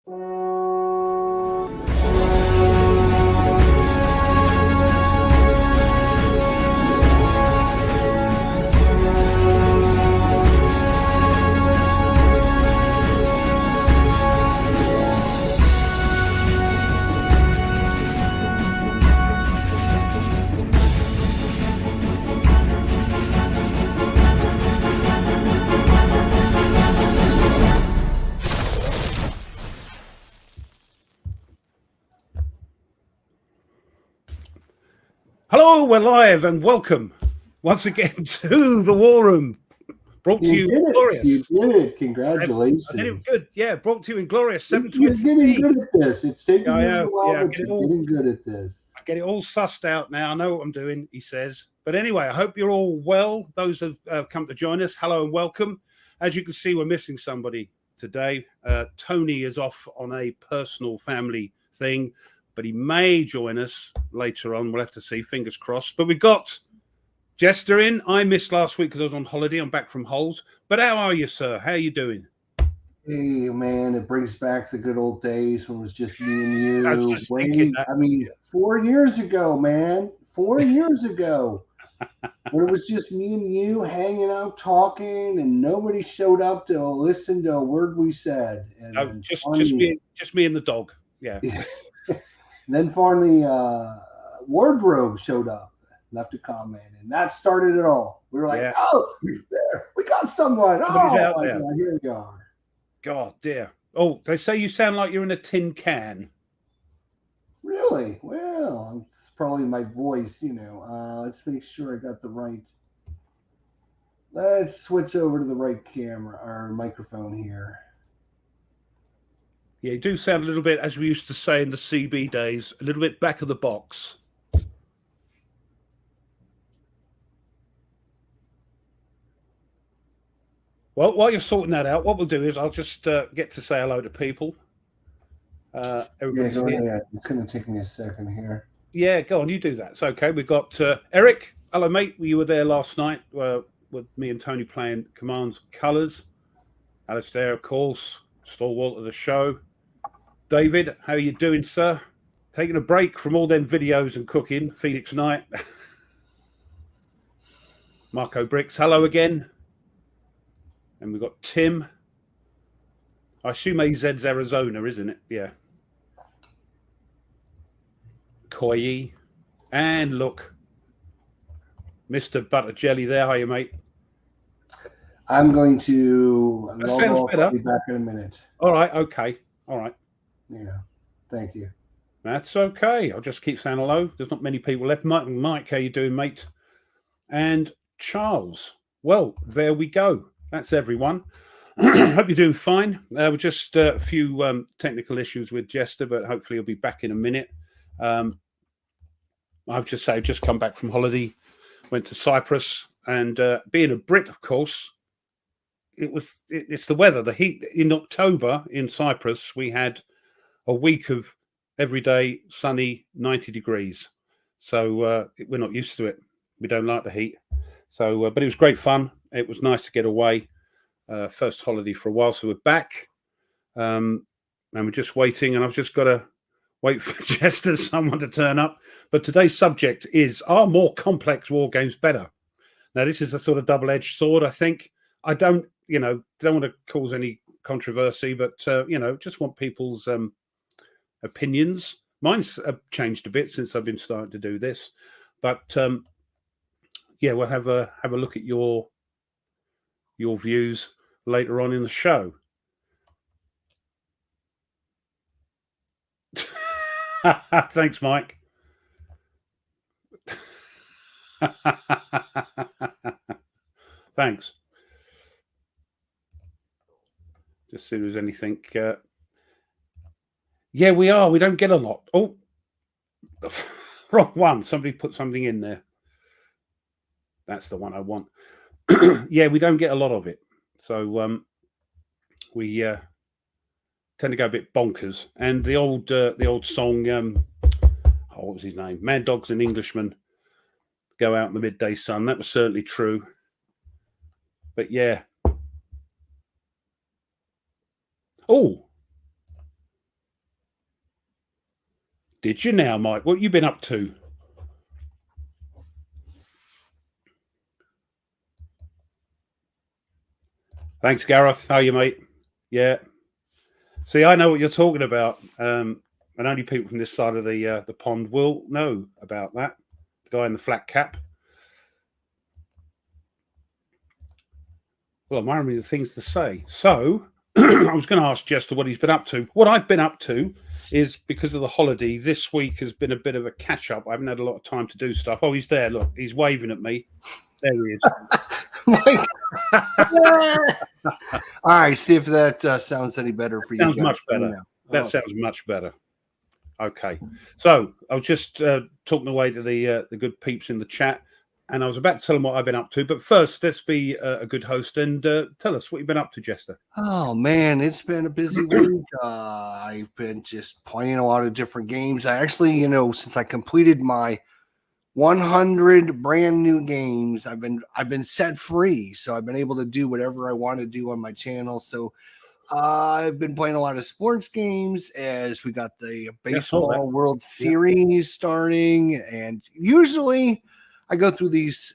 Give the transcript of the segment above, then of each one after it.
Hello, we're live and welcome once again to the War Room. Brought to you glorious. You did it. Congratulations. I did it good. Yeah, brought to you in glorious 720p. You're getting good at this. It's taking me a while, but you're getting good at this. I get it all sussed out now. I know what I'm doing, he says. But anyway, I hope you're all well. Those who have come to join us, hello and welcome. As you can see, we're missing somebody today. Tony is off on a personal family thing, but he may join us later on. We'll have to see, fingers crossed. But we've got Jester in. I missed last week because I was on holiday. I'm back from Holes. But how are you, sir? How are you doing? Hey, man, it brings back the good old days when it was just me and you. I was just thinking that. I mean, 4 years ago, man. 4 years ago. When it was just me and you hanging out talking and nobody showed up to listen to a word we said. And just me and the dog. Yeah. And then finally, Wardrobe showed up, left a comment, and that started it all. We were like, oh, there, we got someone. Somebody's out there. God, here we are. God, dear. Oh, they say you sound like you're in a tin can. Really? Well, it's probably my voice, you know. Let's make sure I got the right. Let's switch over to the right camera or microphone here. Yeah, you do sound a little bit, as we used to say in the CB days, a little bit back of the box. Well, while you're sorting that out, what we'll do is I'll just get to say hello to people. Everybody's here. It's going to take me a second here. Yeah, go on, you do that. It's okay. We've got Eric. Hello, mate. You were there last night with me and Tony playing Commands Colours. Alistair, of course, stalwart of the show. David, how are you doing, sir? Taking a break from all them videos and cooking. Phoenix Knight. Marco Bricks, hello again. And we've got Tim. I assume AZ's Arizona, isn't it? Yeah. Koyi. And look, Mr. Butter Jelly there. How are you, mate? I'm going to that sounds better. I'll be back in a minute. All right. Okay. All right. Yeah. Thank you. That's okay. I'll just keep saying hello. There's not many people left. Mike, how you doing, mate? And Charles. Well, there we go. That's everyone. Hope you're doing fine. We're just a few technical issues with Jester, but hopefully he'll be back in a minute. I've just come back from holiday, went to Cyprus, and being a Brit, of course, it's the weather, the heat. In October in Cyprus, we had a week of everyday sunny 90 degrees. So we're not used to it. We don't like the heat. So, but it was great fun. It was nice to get away. First holiday for a while. So we're back. And we're just waiting. And I've just got to wait for Chester, someone to turn up. But today's subject is, are more complex war games better? Now, this is a sort of double-edged sword, I think. I don't want to cause any controversy, but, just want people's opinions. Mine's changed a bit since I've been starting to do this. But, we'll have a look at your views later on in the show. Thanks, Mike. Thanks. Just see if there's anything. Yeah, we are. We don't get a lot. Oh, wrong one. Somebody put something in there. That's the one I want. Yeah, we don't get a lot of it. So we tend to go a bit bonkers. And the old song, what was his name? Mad Dogs and Englishmen go out in the midday sun. That was certainly true. But yeah. Oh, Did you now, Mike? What you been up to? Thanks, Gareth. How are you, mate? Yeah. See, I know what you're talking about, and only people from this side of the pond will know about that. The guy in the flat cap. Well, I'm wondering the things to say. So, I was going to ask Jester what he's been up to. What I've been up to is, because of the holiday, this week has been a bit of a catch up. I haven't had a lot of time to do stuff. Oh, he's there. Look, he's waving at me. There he is. All right, see if that sounds any better for you. Sounds much better. That sounds much better. Okay, so I was just talking away to the good peeps in the chat, and I was about to tell them what I've been up to. But first, let's be a good host and tell us what you've been up to, Jester. Oh man, it's been a busy week. I've been just playing a lot of different games. I actually, since I completed my 100 brand new games, I've been set free, so I've been able to do whatever I want to do on my channel. So I've been playing a lot of sports games as we got the baseball World Series starting, and usually I go through these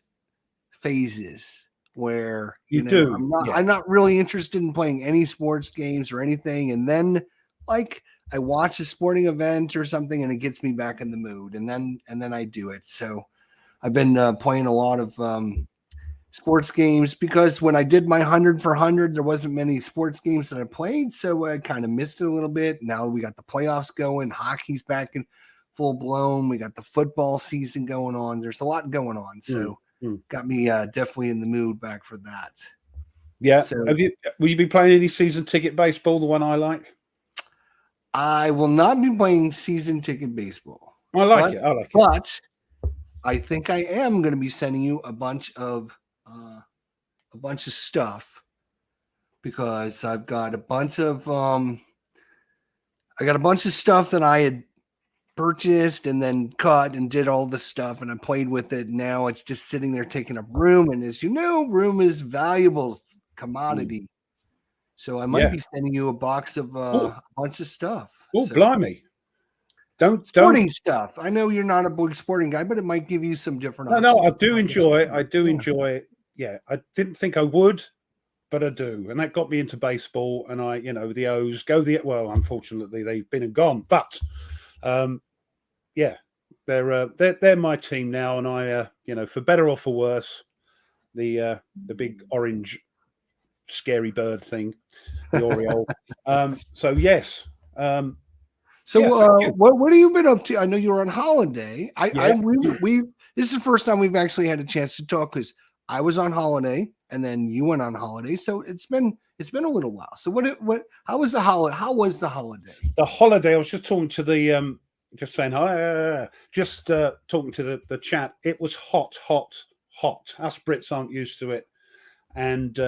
phases where I'm not really interested in playing any sports games or anything, and then like I watch a sporting event or something and it gets me back in the mood, and then I do it. So I've been playing a lot of sports games, because when I did my 100 for 100, there wasn't many sports games that I played, so I kind of missed it a little bit. Now we got the playoffs going, hockey's back in full blown, we got the football season going on. There's a lot going on, so got me definitely in the mood back for that. Yeah. So, will you be playing any season ticket baseball, the one I like? I will not be playing season ticket baseball. I like it. But I think I am going to be sending you a bunch of stuff, because I've got a bunch of stuff that I had purchased and then cut and did all the stuff, and I played with it. Now it's just sitting there taking up room, and as you know, room is valuable commodity. So I might be sending you a box of a bunch of stuff. Oh, blimey. Sporting stuff. I know you're not a big sporting guy, but it might give you some different options. No, I do enjoy it. I do enjoy it. Yeah, I didn't think I would, but I do. And that got me into baseball. And the O's unfortunately, they've been and gone. But, they're my team now. And I, for better or for worse, the big orange scary bird thing, the Oriole. So yes. What have you been up to? I know you were on holiday. This is the first time we've actually had a chance to talk, because I was on holiday and then you went on holiday. So it's been a little while. So how was the holiday? How was the holiday? The holiday, I was just talking to the just saying hi, talking to the chat. It was hot. Us Brits aren't used to it, and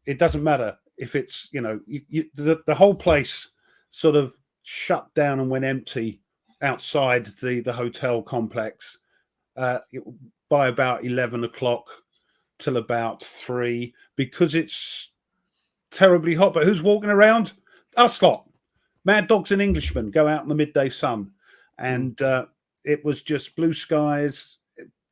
it doesn't matter if it's the whole place sort of shut down and went empty outside the hotel complex by about 11 o'clock till about 3, because it's terribly hot. But who's walking around? Us lot. Mad dogs and Englishmen go out in the midday sun, and it was just blue skies,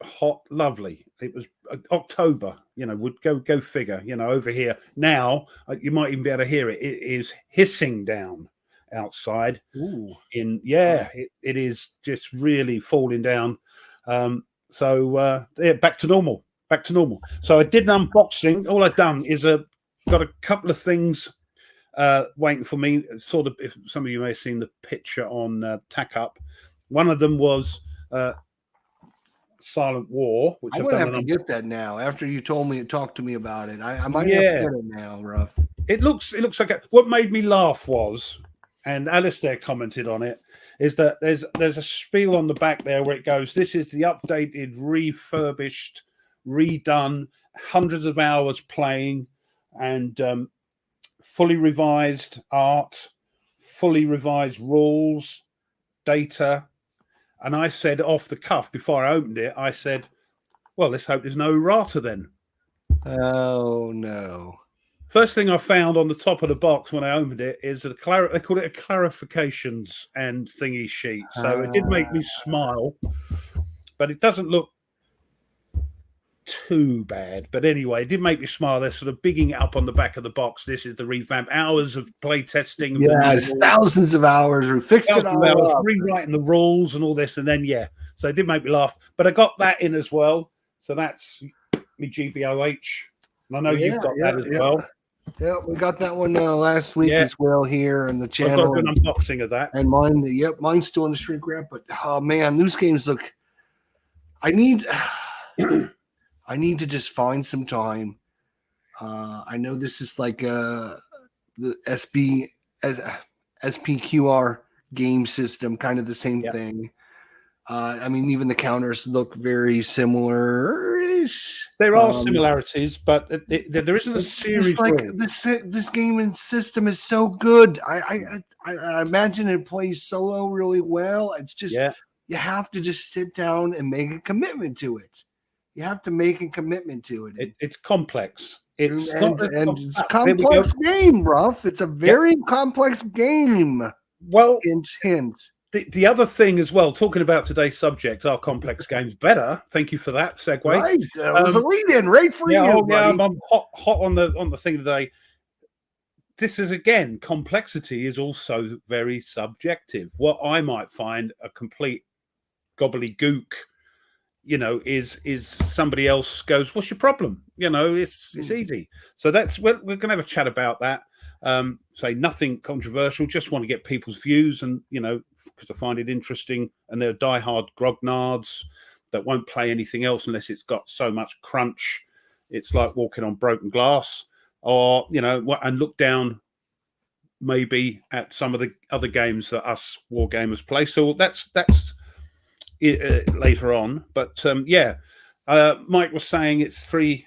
hot, lovely. It was October, would go figure. Over here now, you might even be able to hear it. It is hissing down outside. Ooh. It is just really falling down. Back to normal. So I did an unboxing. All I've done is got a couple of things waiting for me. Sort of, if some of you may have seen the picture on Tack Up, one of them was Silent War, which I'm gonna have to get that now. After you talked to me about it, I might have to get it now. Rough. It looks like what made me laugh was, and Alistair commented on it, is that there's a spiel on the back there where it goes, "This is the updated, refurbished, redone, hundreds of hours playing, and fully revised art, fully revised rules, data." And I said off the cuff before I opened it, I said, well, let's hope there's no errata then. Oh, no. First thing I found on the top of the box when I opened it is they call it a clarifications and thingy sheet. So it did make me smile, but it doesn't look too bad. But anyway, it did make me smile. They're sort of bigging it up on the back of the box. This is the revamp. Hours of play testing. Yes, thousands of hours. We fixed it all up. Rewriting the rules and all this, and then so it did make me laugh. But I got that in as well. So that's me GBOH. And I know you've got that as well. Yeah, we got that one last week as well here on the channel. I've got an unboxing of that. And mine's still in the shrink wrap. But oh man, those games look. I need to just find some time. I know this is like the SPQR game system, kind of the same thing. I mean, even the counters look very similar-ish. There are similarities, but there isn't a series. Like this game and system is so good. I imagine it plays solo really well. It's just you have to just sit down and make a commitment to it. You have to make a commitment to it. It's complex. It's it's a complex game, Ruff. It's a very complex game. Well, hint. The other thing as well, talking about today's subject, are complex games better? Thank you for that segue. Right, that was a lead-in right for you. I'm hot on the thing today. This is again, complexity is also very subjective. What I might find a complete gobbledygook, is somebody else goes, "What's your problem?" It's easy. So we're going to have a chat about that. Say nothing controversial. Just want to get people's views, and because I find it interesting. And they're diehard grognards that won't play anything else unless it's got so much crunch. It's like walking on broken glass, or and look down maybe at some of the other games that us Wargamers play. So that's it, later on. But Mike was saying it's 3.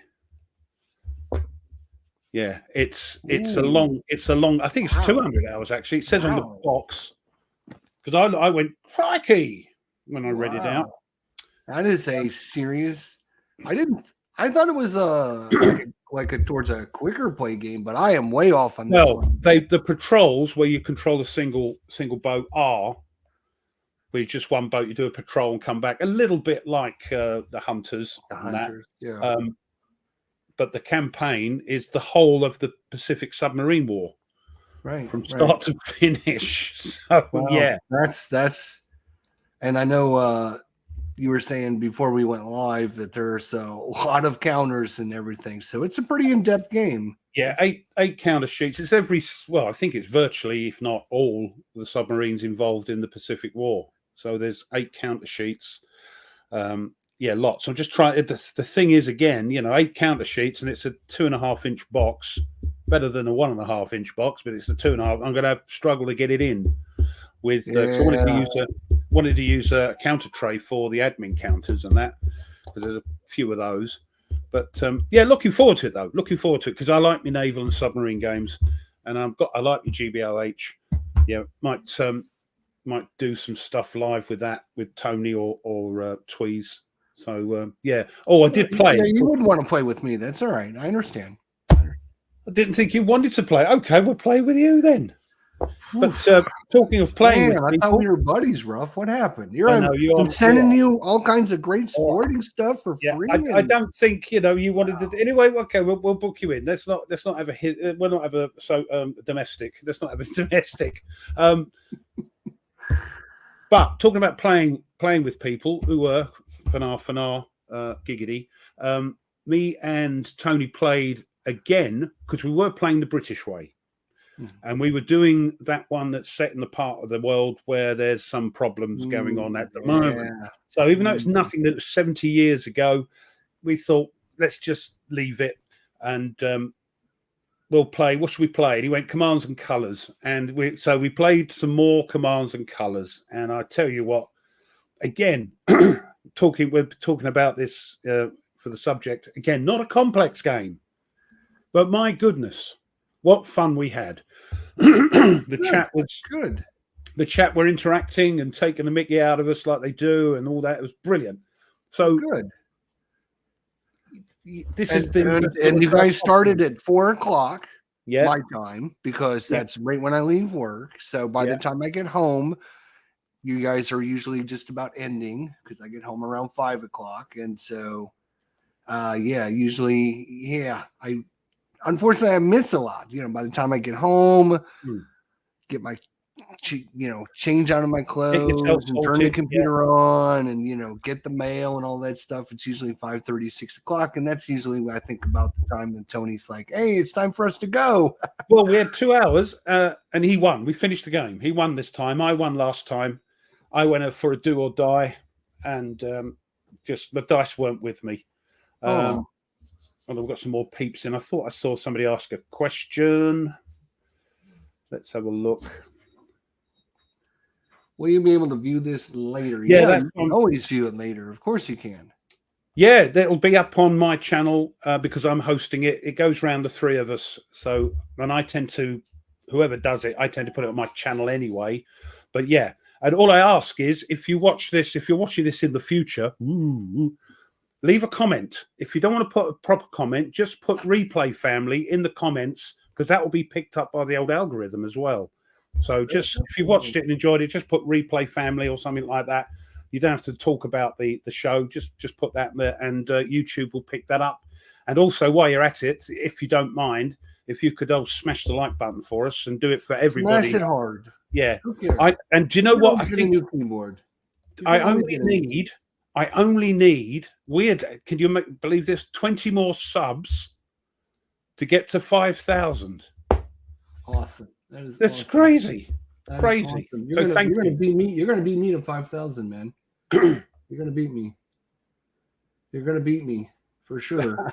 Yeah, it's a long. I think it's 200 hours actually. It says on the box, because I went crikey when I read it out. That is a serious. I thought it was towards a quicker play game, but I am way off on this one. The patrols where you control a single boat where you just one boat, you do a patrol and come back, a little bit like the Hunters. But the campaign is the whole of the Pacific Submarine War, right, from start to finish. So that's, and I know you were saying before we went live that there's a lot of counters and everything, so it's a pretty in-depth game. Yeah, eight counter sheets. It's I think it's virtually, if not all, the submarines involved in the Pacific War. So there's 8 counter sheets. Lots. I'm just trying. The thing is, again, 8 counter sheets, and it's a 2.5-inch box. Better than a 1.5-inch box, but it's a 2.5. I'm going to struggle to get it in with. So I wanted to use a counter tray for the admin counters and that, because there's a few of those. But looking forward to it though. Looking forward to it because I like my naval and submarine games, and I like my GBOH. Yeah, might do some stuff live with that with Tony or Tweez. So I did play. Yeah, you wouldn't want to play with me. That's all right. I understand. I didn't think you wanted to play. Okay, we'll play with you then. But talking of playing, I thought we were buddies, Ruff. What happened? I'm sending you all kinds of great sporting stuff for free. I don't think you wanted to. Anyway, okay, we'll book you in. Let's not have a hit. We'll not have a domestic. Let's not have a domestic. But talking about playing with people who were fanar giggity. Me and Tony played again because we were playing the British way. And we were doing that one that's set in the part of the world where there's some problems going on at the moment. So even though it's nothing that was 70 years ago, we thought, let's just leave it and we'll play. What should we play? And he went Commands and Colours. And we played some more Commands and Colours. And I tell you what, again, we're talking about this for the subject. Again, not a complex game, but my goodness, what fun we had. The chat was good. The chat were interacting and taking the mickey out of us like they do and all that. It was brilliant. So good. This and you guys started at 4:00. Yeah. my time, because that's right when I leave work. So by the time I get home, you guys are usually just about ending, because I get home around 5 o'clock. And so, usually, I unfortunately I miss a lot. By the time I get home, get my change out of my Get yourself clothes and turn the sorted. computer on and get the mail and all that stuff. It's usually 5:30, 6 o'clock, and that's usually when I think about the time that Tony's like, "Hey, it's time for us to go." Well, we had 2 hours, and he won. We finished the game. He won this time. I won last time. I went out for a do or die, and just the dice weren't with me. And I've got some more peeps in. I thought I saw somebody ask a question. Let's have a look. Will you be able to view this later? Yeah, you can always view it later. Of course you can. Yeah, that'll be up on my channel because I'm hosting it. It goes around the three of us. So, and I tend to, whoever does it, I tend to put it on my channel anyway. But yeah, and all I ask is, if you watch this, if you're watching this in the future, leave a comment. If you don't want to put a proper comment, just put replay family in the comments, because that will be picked up by the old algorithm as well. So just, if you watched it and enjoyed it, just put replay family or something like that. You don't have to talk about the show. Just put that in there, and YouTube will pick that up. And also, while you're at it, if you don't mind, if you could smash the like button for us and do it for everybody. Smash it hard. Yeah. And do you know what? I think a new keyboard. I only need weird. Can you believe this? 20 more subs to get to 5,000. Awesome. That's awesome. Crazy. Crazy. Awesome. You're gonna beat me. You're gonna beat me to 5,000, man. You're gonna beat me. You're gonna beat me for sure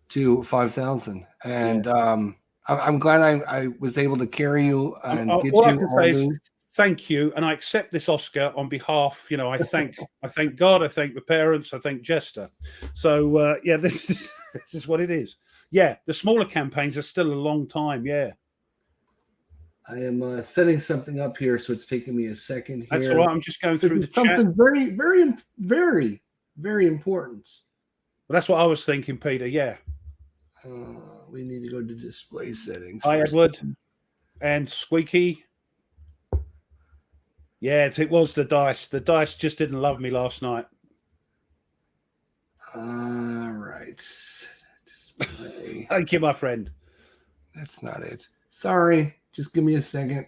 to 5,000. And I'm glad I was able to carry you and get you all thank you, and I accept this Oscar on behalf. I thank God, I thank the parents, I thank Jester. So this is what it is. Yeah, the smaller campaigns are still a long time. Yeah. I am setting something up here, so it's taking me a second here. That's all right. I'm just going through the chat. Something very, very, very, very important. Well, that's what I was thinking, Peter. Yeah. We need to go to display settings. Hi, Edward. And Squeaky. Yes, it was the dice. The dice just didn't love me last night. All right. Thank you, my friend. That's not it. Sorry. Just give me a second.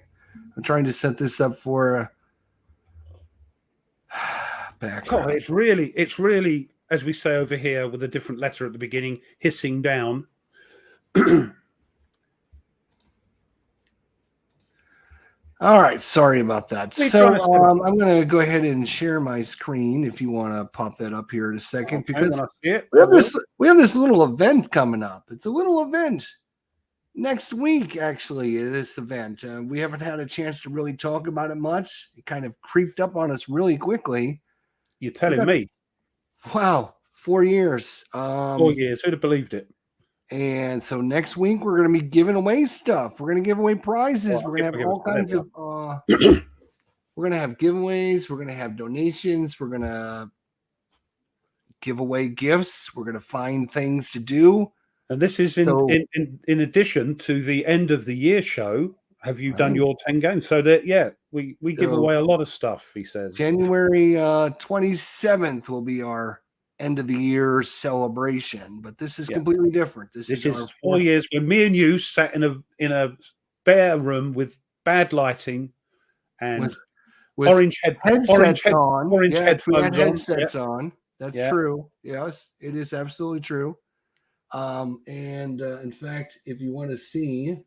I'm trying to set this up for background. Oh, it's really, as we say over here with a different letter at the beginning, hissing down. All right, sorry about that. So I'm going to go ahead and share my screen if you want to pop that up here in a second, because we have this little event coming up. It's a little event next week, actually, this event. We haven't had a chance to really talk about it much. It kind of creeped up on us really quickly. You're telling me? Wow, 4 years. 4 years. Who'd have believed it? And so next week we're going to be giving away stuff. We're going to give away prizes. We're going to have all kinds of. We're going to have giveaways. We're going to have donations. We're going to give away gifts. We're going to find things to do. And this is in addition to the end of the year show. Have you done your 10 games? So that we give away a lot of stuff. He says January 27th will be our end of the year celebration, but this is completely different. This is 4 years when me and you sat in a bare room with bad lighting and with orange headsets on. That's true. Yes, it is absolutely true. In fact, if you want to see,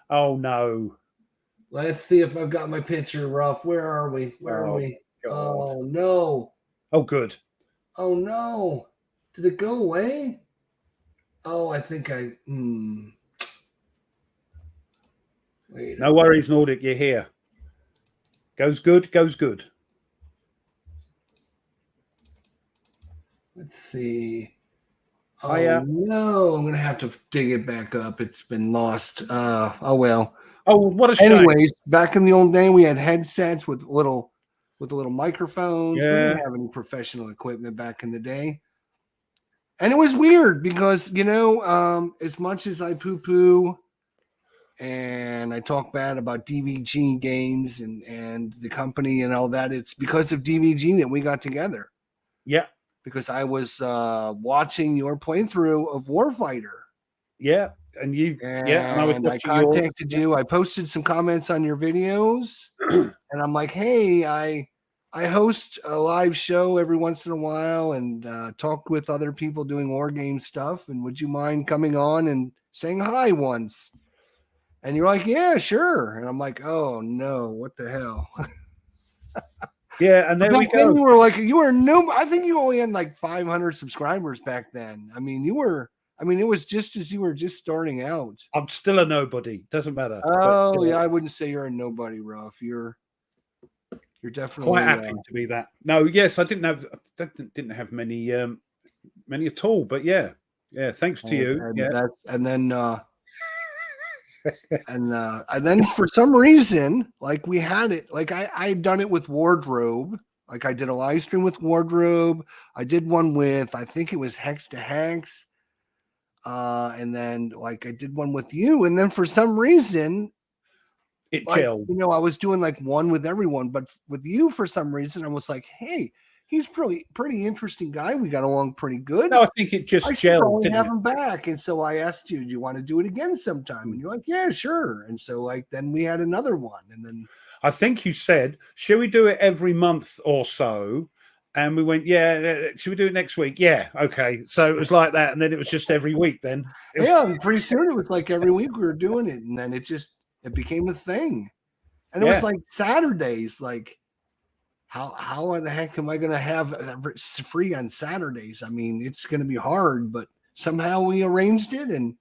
let's see if I've got my picture, Ruff. Where are we? Where are we? God. Oh no! Oh, good. Oh no! Did it go away? Oh, I think I. Wait. No worries, Nordic. You're here. Goes good. Goes good. Let's see. Oh no! I'm gonna have to dig it back up. It's been lost. Oh well. Oh, what a shame. Anyways, back in the old day, we had headsets with little microphones. Yeah. We didn't have any professional equipment back in the day. And it was weird because, as much as I poo-poo and I talk bad about DVG games and the company and all that, it's because of DVG that we got together. Yeah. Because I was watching your playthrough of Warfighter. Yeah. And and I was And I watching your. contacted you. I posted some comments on your videos, and I'm like, hey, I host a live show every once in a while and talk with other people doing war game stuff. And would you mind coming on and saying hi once? And you're like, yeah, sure. And I'm like, oh no, what the hell? Yeah, and there we go. Then you were like, you were new. I think you only had like 500 subscribers back then. I mean, it was just as you were just starting out. I'm still a nobody. Doesn't matter. Oh, but, yeah, I wouldn't say you're a nobody, Ruff. You're definitely quite happy to be that. No, yes, I didn't have many at all. But yeah, thanks to you. And then for some reason, like we had it, like I had done it with Wardrobe. Like I did a live stream with Wardrobe. I did one with, I think it was Hex to Hex. And then like I did one with you. And then for some reason, it gelled. I was doing like one with everyone, but with you for some reason, I was like, hey, he's pretty interesting guy. We got along pretty good. No, I think it just gelled. I have him back. And so I asked you, do you want to do it again sometime? And you're like, yeah, sure. And so like then we had another one. And then I think you said, should we do it every month or so? And we went, yeah, should we do it next week? Yeah, okay. So it was like that. And then it was just every week then. Yeah, pretty soon it was like every week we were doing it. And then it became a thing. And it was like Saturdays, like how in the heck am I going to have free on Saturdays? I mean, it's going to be hard, but somehow we arranged it. And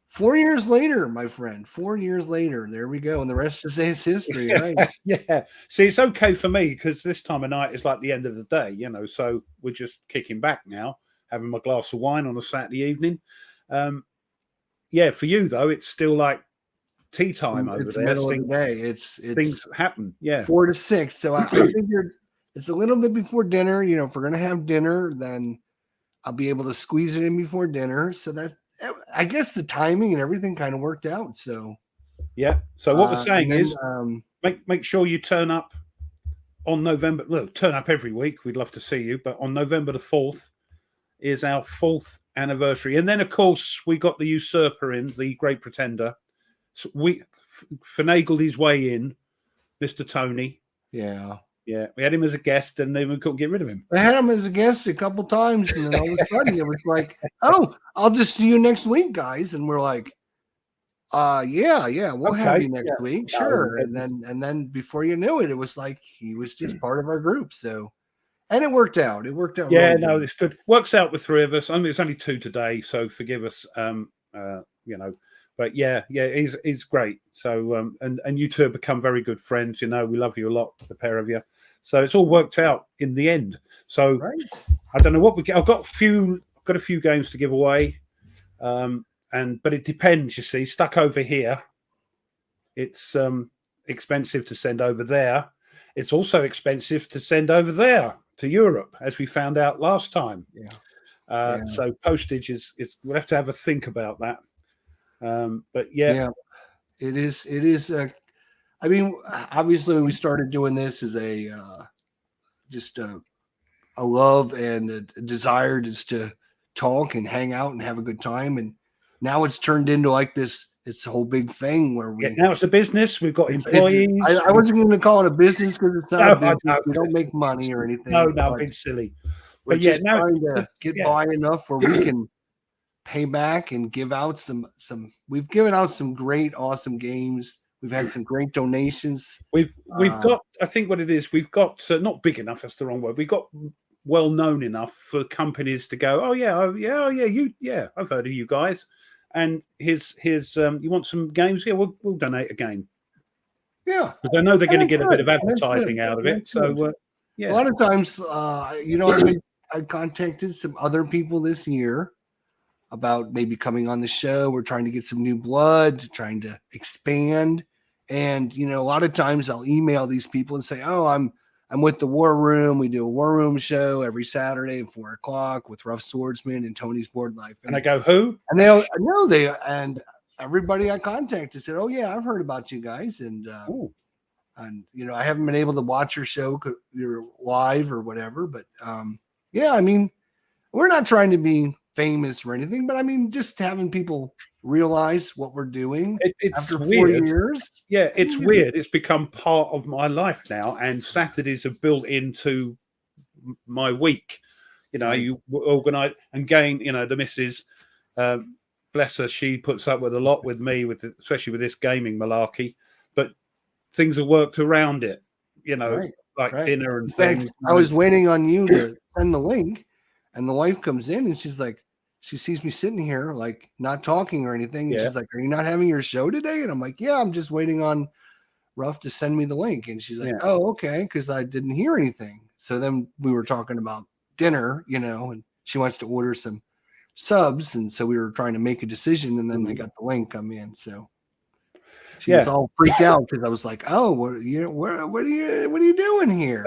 4 years later, my friend, 4 years later, there we go. And the rest is history, right? Yeah. See, it's okay for me because this time of night is like the end of the day, so we're just kicking back now, having my glass of wine on a Saturday evening. For you, though, it's still like tea time over there. Middle of the day. It's things happen. Yeah. 4 to 6. So I figured it's a little bit before dinner. If we're going to have dinner, then I'll be able to squeeze it in before dinner. So that, I guess the timing and everything kind of worked out. So yeah. So what we're saying is make sure you turn up on November. Well, turn up every week. We'd love to see you. But on November the 4th is our 4th anniversary. And then, of course, we got the usurper in, the great pretender. So we finagled his way in, Mr. Tony. Yeah. Yeah, we had him as a guest, and then we couldn't get rid of him. I had him as a guest a couple times, and then all of a sudden it was like, "Oh, I'll just see you next week, guys." And we're like, yeah, we'll have you next week, sure." And then before you knew it, it was like he was just part of our group. So, and it worked out. It worked out. Yeah, really no, good. it's good. Works out with three of us. It's only two today, so forgive us. But yeah, he's great. So and you two have become very good friends. We love you a lot, the pair of you. So it's all worked out in the end. So I don't know what we get. I've got a few games to give away, but it depends. You see, stuck over here, it's expensive to send over there. It's also expensive to send over there to Europe, as we found out last time. Yeah. So postage is we'll have to have a think about that. But it is. I mean, obviously, when we started doing this as just a love and a desire just to talk and hang out and have a good time, and now it's turned into like this. It's a whole big thing where now it's a business. We've got employees. I wasn't going to call it a business because it's not a business. We don't make money or anything. No, I'm being silly. But just trying to get by enough where we can pay back and give out some. We've given out some great, awesome games. We've had some great donations. We've got. I think what it is. We've got not big enough. That's the wrong word. We've got well known enough for companies to go. Oh yeah. I've heard of you guys. And here's you want some games? Yeah, we'll donate a game. Yeah, because I know they're going to get a bit of advertising out of it. So a lot of times, I've contacted some other people this year about maybe coming on the show. We're trying to get some new blood, trying to expand. And, a lot of times I'll email these people and say, oh, I'm with the War Room. We do a War Room show every Saturday at 4:00 with Rough Swordsman and Tony's Board Life. And I go, who? And everybody I contacted said, "Oh yeah, I've heard about you guys," and I haven't been able to watch your show, you're live or whatever, but yeah, I mean, we're not trying to be famous or anything, but I mean, just having people realize what we're doing it's after 4 weird. years. Yeah, it's weird. It's become part of my life now, and Saturdays are built into my week. Right. You organize and gain. The missus, bless her, she puts up with a lot with me, especially with this gaming malarkey. But things are worked around it. Like dinner and things. I was waiting on you to send the link, and the wife comes in and she's like, she sees me sitting here, like not talking or anything. And she's like, "Are you not having your show today?" And I'm like, "Yeah, I'm just waiting on Ruff to send me the link." And she's like, "Oh, okay," because I didn't hear anything. So then we were talking about dinner, and she wants to order some subs, and so we were trying to make a decision, and then I got the link come in. So she was all freaked out because I was like, "Oh, what are you doing here?"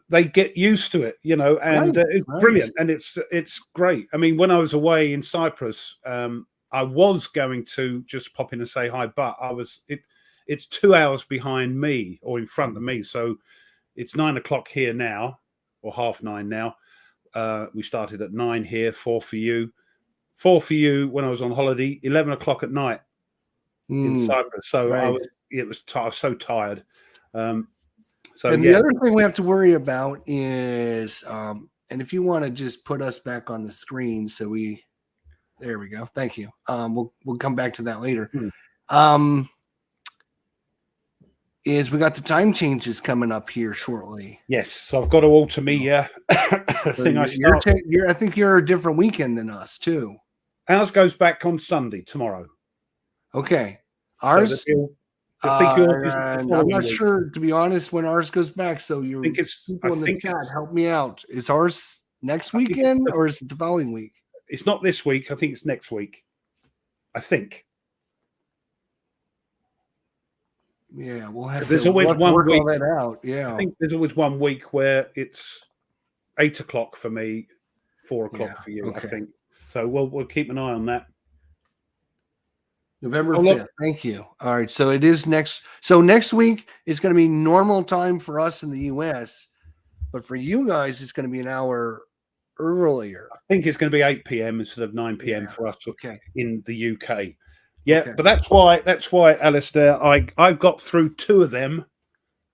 They get used to it, and it's brilliant, and it's great. I mean, when I was away in Cyprus, I was going to just pop in and say hi, but it's 2 hours behind me or in front of me, so it's 9 o'clock here now, or 9:30 now. We started at 9 here, 4 for you when I was on holiday, 11 o'clock at night in Cyprus. So I was so tired. The other thing we have to worry about is, and if you want to just put us back on the screen, there we go. Thank you. We'll come back to that later. Is we got the time changes coming up here shortly. Yes, so I've got to alter me. Thing I start. I think you're a different weekend than us too. Ours goes back on Sunday tomorrow. Okay, ours. I'm not sure, to be honest, when ours goes back. So people in the chat, help me out. Is ours next weekend or is it the following week? It's not this week. I think it's next week. I think. Yeah, we'll have. There's always one work week. All that out. Yeah, I think there's always 1 week where it's 8 o'clock for me, 4 o'clock for you. Okay. I think so. We'll keep an eye on that. November 5th. Thank you. All right. So it is next. So next week is going to be normal time for us in the US, but for you guys, it's going to be an hour earlier. I think it's going to be 8 p.m. instead of 9 p.m. for us in the UK. Yeah, but that's why, Alistair, I got through 2 of them,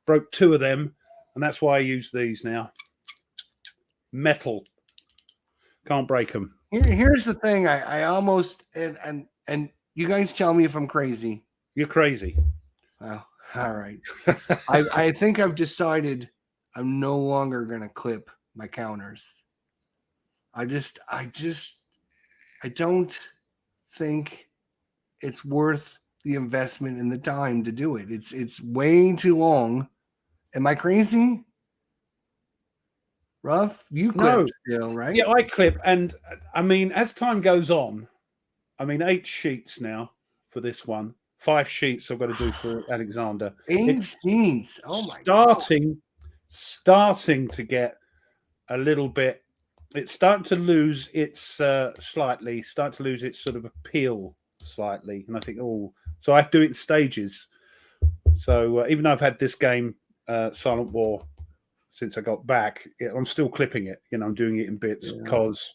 broke 2 of them, and that's why I use these now. Metal. Can't break them. Here's the thing. I almost and you guys tell me if I'm crazy. You're crazy. Oh, all right. I think I've decided I'm no longer going to clip my counters. I don't think it's worth the investment and the time to do it. It's way too long. Am I crazy? Ruff, you clip still, right? Yeah, I clip. And I mean, as time goes on, 8 sheets now for this one. 5 sheets I've got to do for Alexander. 8 sheets. Oh my God. Starting to get a little bit. It's starting to lose its sort of appeal slightly. And I think, so I have to do it in stages. So even though I've had this game, Silent War, since I got back, I'm still clipping it. I'm doing it in bits because,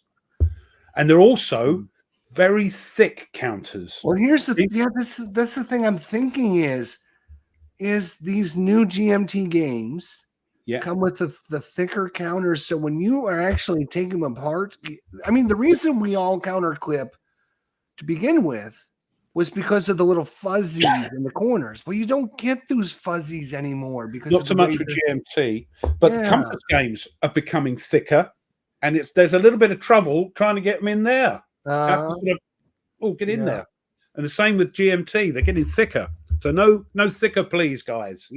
and they're also very thick counters. Well, here's that's the thing I'm thinking is these new GMT games come with the thicker counters. So when you are actually taking them apart, I mean, the reason we all counter clip to begin with was because of the little fuzzies in the corners. Well, you don't get those fuzzies anymore because not so much for GMT, but the Compass games are becoming thicker, and there's a little bit of trouble trying to get them in there. Get in there. And the same with GMT, they're getting thicker. So no thicker, please, guys.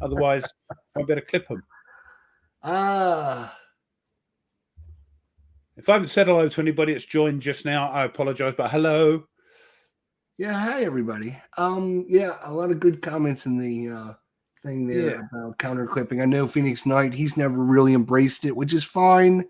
Otherwise I better clip them. If I haven't said hello to anybody that's joined just now, I apologize, but hello. Yeah, hi everybody. A lot of good comments in the thing there about counter clipping. I know Phoenix Knight, he's never really embraced it, which is fine.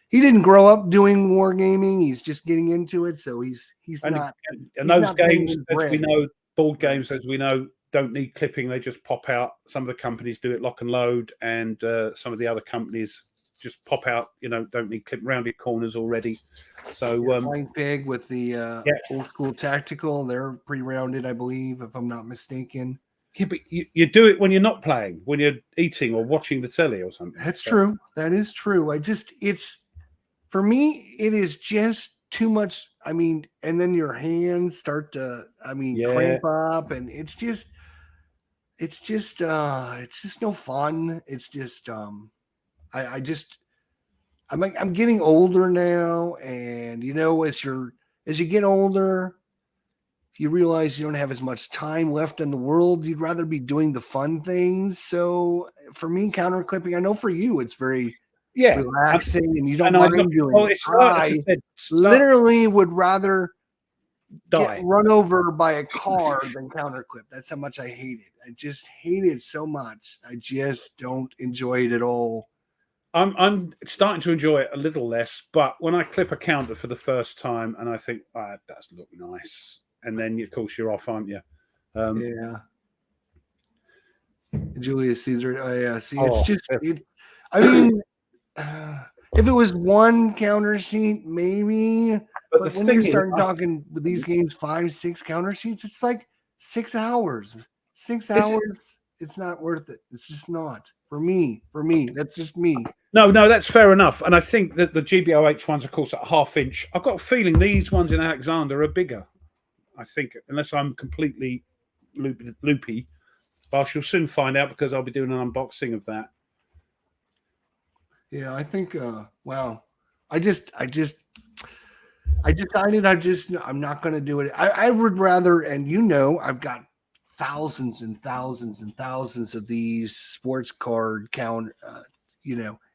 he didn't grow up doing wargaming. He's just getting into it, so he's and not. and he's those not games, paying as we bread. know, board games, as we know, don't need clipping. They just pop out. Some of the companies do it lock and load, and some of the other companies just pop out. Don't need clip rounded corners already. So Flying Pig with the old school tactical, they're pre-rounded, I believe, if I'm not mistaken. yeah, but you do it when you're not playing, when you're eating or watching the telly or something. That's true. That is true. It's for me, it is just too much. I mean, and then your hands start to, cramp up, and it's just no fun. It's just, I'm getting older now, and as you get older, you realize you don't have as much time left in the world. You'd rather be doing the fun things. So for me, counter clipping, I know for you, it's very relaxing, and you don't mind doing it. I literally would rather get run over by a car than counter clip. That's how much I hate it. I just hate it so much. I just don't enjoy it at all. I'm starting to enjoy it a little less, but when I clip a counter for the first time and I think, that does look nice, and then of course you're off, aren't you? Yeah. Julius Caesar. Oh yeah. See, it's just. I mean, if it was one counter sheet, maybe. But when you start talking with these games, 5, 6 counter sheets, it's like 6 hours. 6 hours. It's not worth it. It's just not for me. That's just me. No, that's fair enough. And I think that the GBOH ones, of course, at 1/2 inch. I've got a feeling these ones in Alexander are bigger. I think, unless I'm completely loopy, but I shall soon find out because I'll be doing an unboxing of that. Yeah, I think. Wow, I decided I'm not going to do it. I would rather, and I've got thousands and thousands and thousands of these sports card count.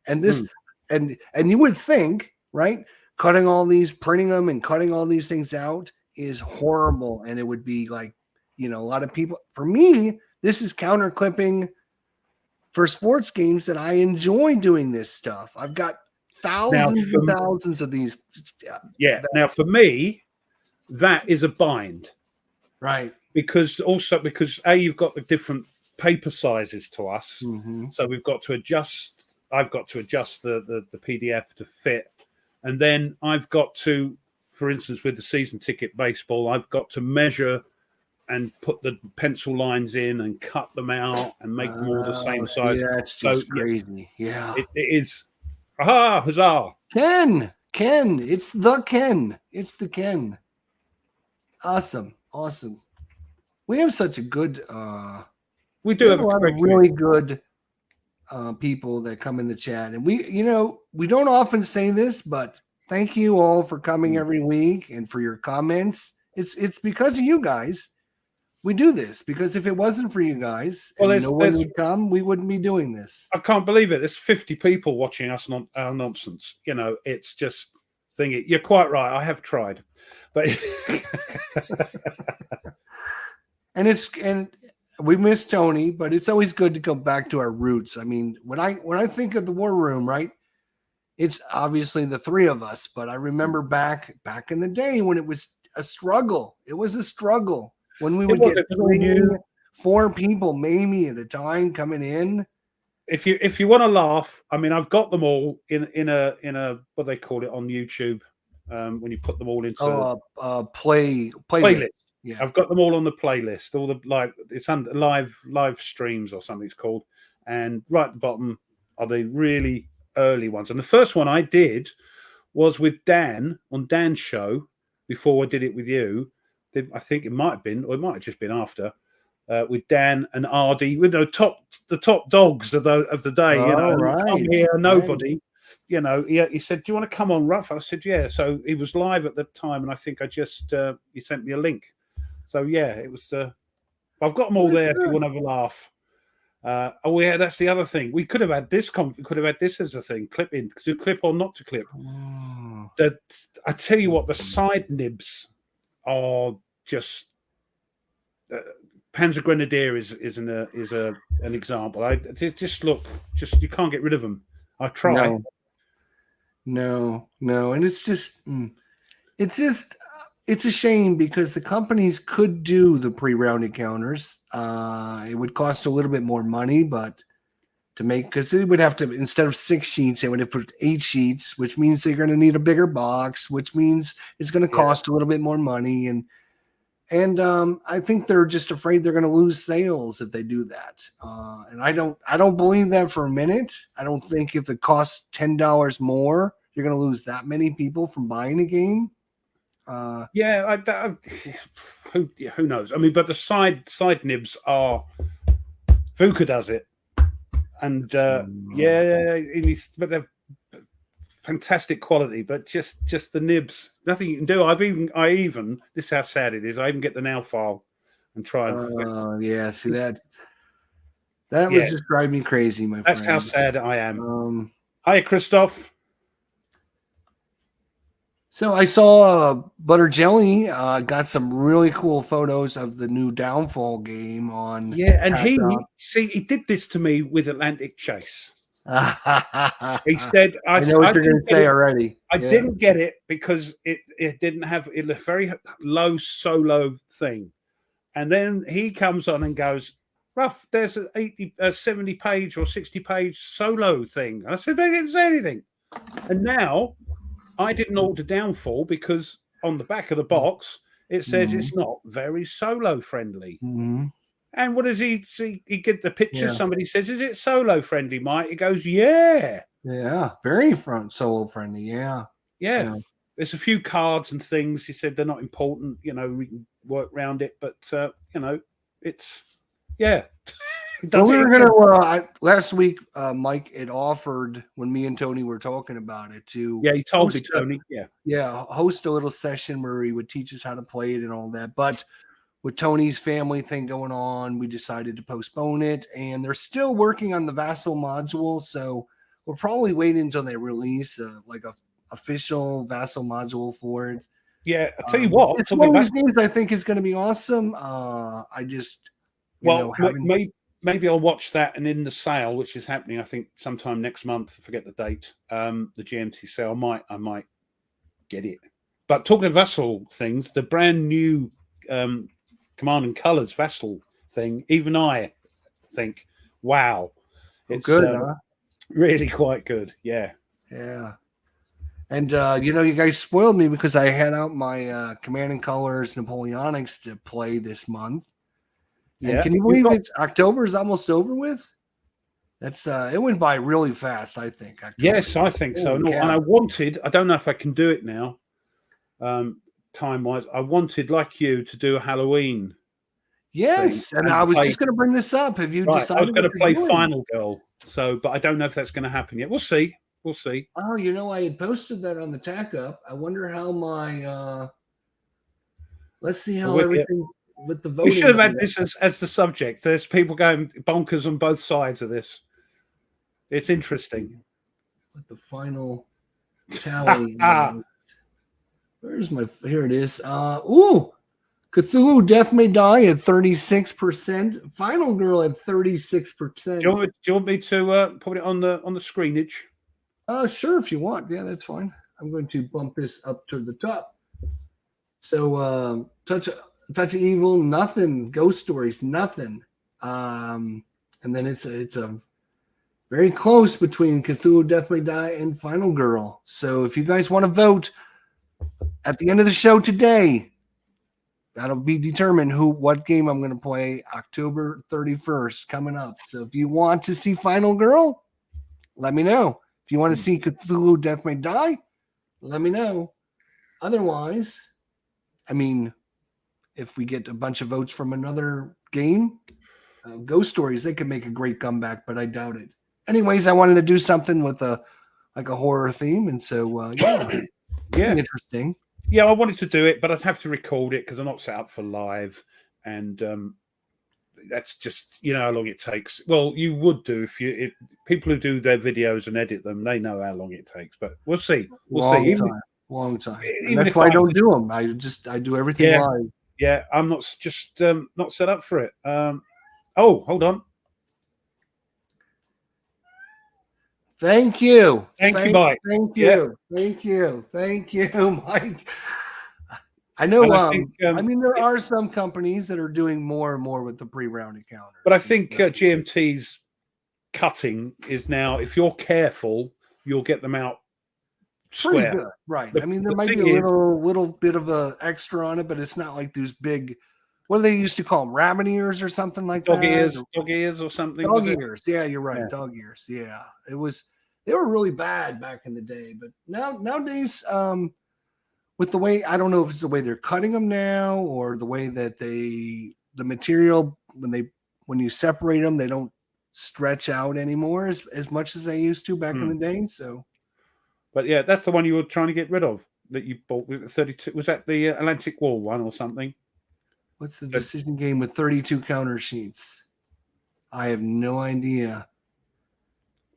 And this, and you would think, right? Printing them and cutting all these things out is horrible, and it would be like, a lot of people. For me, this is counter clipping for sports games that I enjoy doing this stuff. I've got thousands and thousands of these. Yeah. Now, for me, that is a bind, right? Because you've got the different paper sizes to us, so we've got to adjust. I've got to adjust the PDF to fit, and then I've got to, for instance, with the season ticket baseball, I've got to measure and put the pencil lines in and cut them out and make them all the same size. Yeah, it's just crazy. Yeah, it is. Aha! Huzzah! Ken, it's the Ken. Awesome. We have such a good. We do have a lot of really good people that come in the chat, and we don't often say this, but thank you all for coming every week and for your comments. It's because of you guys. We do this because if it wasn't for you guys, no one would come, we wouldn't be doing this. I can't believe it. There's 50 people watching us on our nonsense. It's just thingy. You're quite right. I have tried, but and we miss Tony, but it's always good to go back to our roots. I mean, when I think of the War Room, right? It's obviously the three of us, but I remember back in the day when it was a struggle. It was a struggle. When we would get 4 people maybe at a time coming in. If you want to laugh, I mean, I've got them all in a what they call it on YouTube, when you put them all into playlist. Yeah, I've got them all on the playlist. All the it's under live streams or something it's called, and right at the bottom are the really early ones. And the first one I did was with Dan on Dan's show before I did it with you. I think it might have been, or it might have just been after, with Dan and Ardy, with the top dogs of the day. Right. Come here, nobody. Right. He said, "Do you want to come on, Ruff?" I said, "Yeah." So he was live at the time, and I think I just he sent me a link. So yeah, it was. I've got them all there. If you want to have a laugh. Oh yeah, that's the other thing. We could have had this. We could have had this as a thing. Clip in to clip or not to clip. I tell you what, the side nibs are just. Panzer Grenadier is an example. Just you can't get rid of them. I try. No, no, and it's just it's a shame because the companies could do the pre-round encounters. It would cost a little bit more money, but to make, because they would have to, instead of 6 sheets, they would have put 8 sheets, which means they're going to need a bigger box, which means it's going to Yeah. cost a little bit more money, and I think they're just afraid they're going to lose sales if they do that. And I don't believe that for a minute. I don't think if it costs $10 more, you're going to lose that many people from buying a game. Yeah, who knows? I mean, but the side nibs are Vuka does it, and but they're fantastic quality. But just the nibs, nothing you can do. I even this is how sad it is. I even get the now file and try and Yeah, see that yeah, would just drive me crazy, my that's friend. how sad I am. Hi, Christoph. So I saw Butter Jelly got some really cool photos of the new Downfall game on. Yeah, and he did this to me with Atlantic Chase. He said, I know what you're going to say already. I didn't get it because it didn't have it a very low solo thing. And then he comes on and goes, Ruff, there's a 70 page or 60 page solo thing. And I said, they didn't say anything. And now I didn't order Downfall because on the back of the box it says it's not very solo friendly. Mm-hmm. And what does he see? He get the picture. Yeah. Somebody says, "Is it solo friendly, Mike?" He goes, "Yeah, very solo friendly." Yeah. There's a few cards and things. He said they're not important. You know, we can work around it, but it's Well, we were gonna last week. Mike had offered when me and Tony were talking about it to. Yeah, he told me, Tony. Host a little session where he would teach us how to play it and all that, but with Tony's family thing going on, we decided to postpone it, and they're still working on the Vassal module, so we'll probably wait until they release like a official Vassal module for it. Yeah, I'll tell you what, it's one of these games I think is going to be awesome. I just maybe I'll watch that, and in the sale, which is happening, I think sometime next month. I forget the date. The GMT sale, I might get it. But talking of Vassal things, the brand new Command and Colors Vassal thing, even I think, wow, it's good, really quite good. Yeah. And you guys spoiled me because I had out my Command and Colors Napoleonics to play this month. And can you believe October is almost over with? That's it went by really fast, I think. October. Yes, I think so. No, and I don't know if I can do it now. Time-wise, I wanted, like you, to do a Halloween. Yes, and I was just going to bring this up. Have you decided? I was going to play Final Girl, but I don't know if that's going to happen yet. We'll see. Oh, I had posted that on the Tack Up. I wonder how my. Let's see how everything with the voting. We should have had this as the subject. There's people going bonkers on both sides of this. It's interesting. With the final tally. Here it is. Cthulhu Death May Die at 36%. Final Girl at 36%. Do you want me to put it on the screenage? Sure, if you want. Yeah, that's fine. I'm going to bump this up to the top. So Touch of Evil, nothing. Ghost Stories, nothing. And then it's a very close between Cthulhu Death May Die and Final Girl. So if you guys want to vote at the end of the show today, that'll be determined what game I'm going to play October 31st coming up. So if you want to see Final Girl, let me know. If you want to see Cthulhu Death May Die, let me know. Otherwise, if we get a bunch of votes from another game, Ghost Stories, they could make a great comeback, but I doubt it. Anyways, I wanted to do something with a horror theme, and so interesting. Yeah, I wanted to do it, but I'd have to record it because I'm not set up for live, and that's just how long it takes. Well, you would do if people who do their videos and edit them, they know how long it takes. But we'll see. Long time. Even if I don't do them, I do everything live. Yeah, I'm not not set up for it. Hold on. Thank you. Thank you, Mike. Thank Yeah. you. Thank you. Thank you, Mike. I know. And I think, I mean, there are some companies that are doing more and more with the pre-round encounters. but I think GMT's cutting is now, if you're careful, you'll get them out pretty square. good, right? The- I mean, there the might be thing a is- little bit of a extra on it, but it's not like those big. What do they used to call them? Rabbit ears or something like dog that? ears or something. Dog was it? ears. Yeah, you're right. Yeah. Dog ears. Yeah, it was. They were really bad back in the day, but nowadays, with the way, I don't know if it's the way they're cutting them now or the way that the material when you separate them, they don't stretch out anymore as much as they used to back in the day. So, but yeah, that's the one you were trying to get rid of that you bought with the 32. Was that the Atlantic Wall one or something? what's the decision game with 32 counter sheets? I have no idea.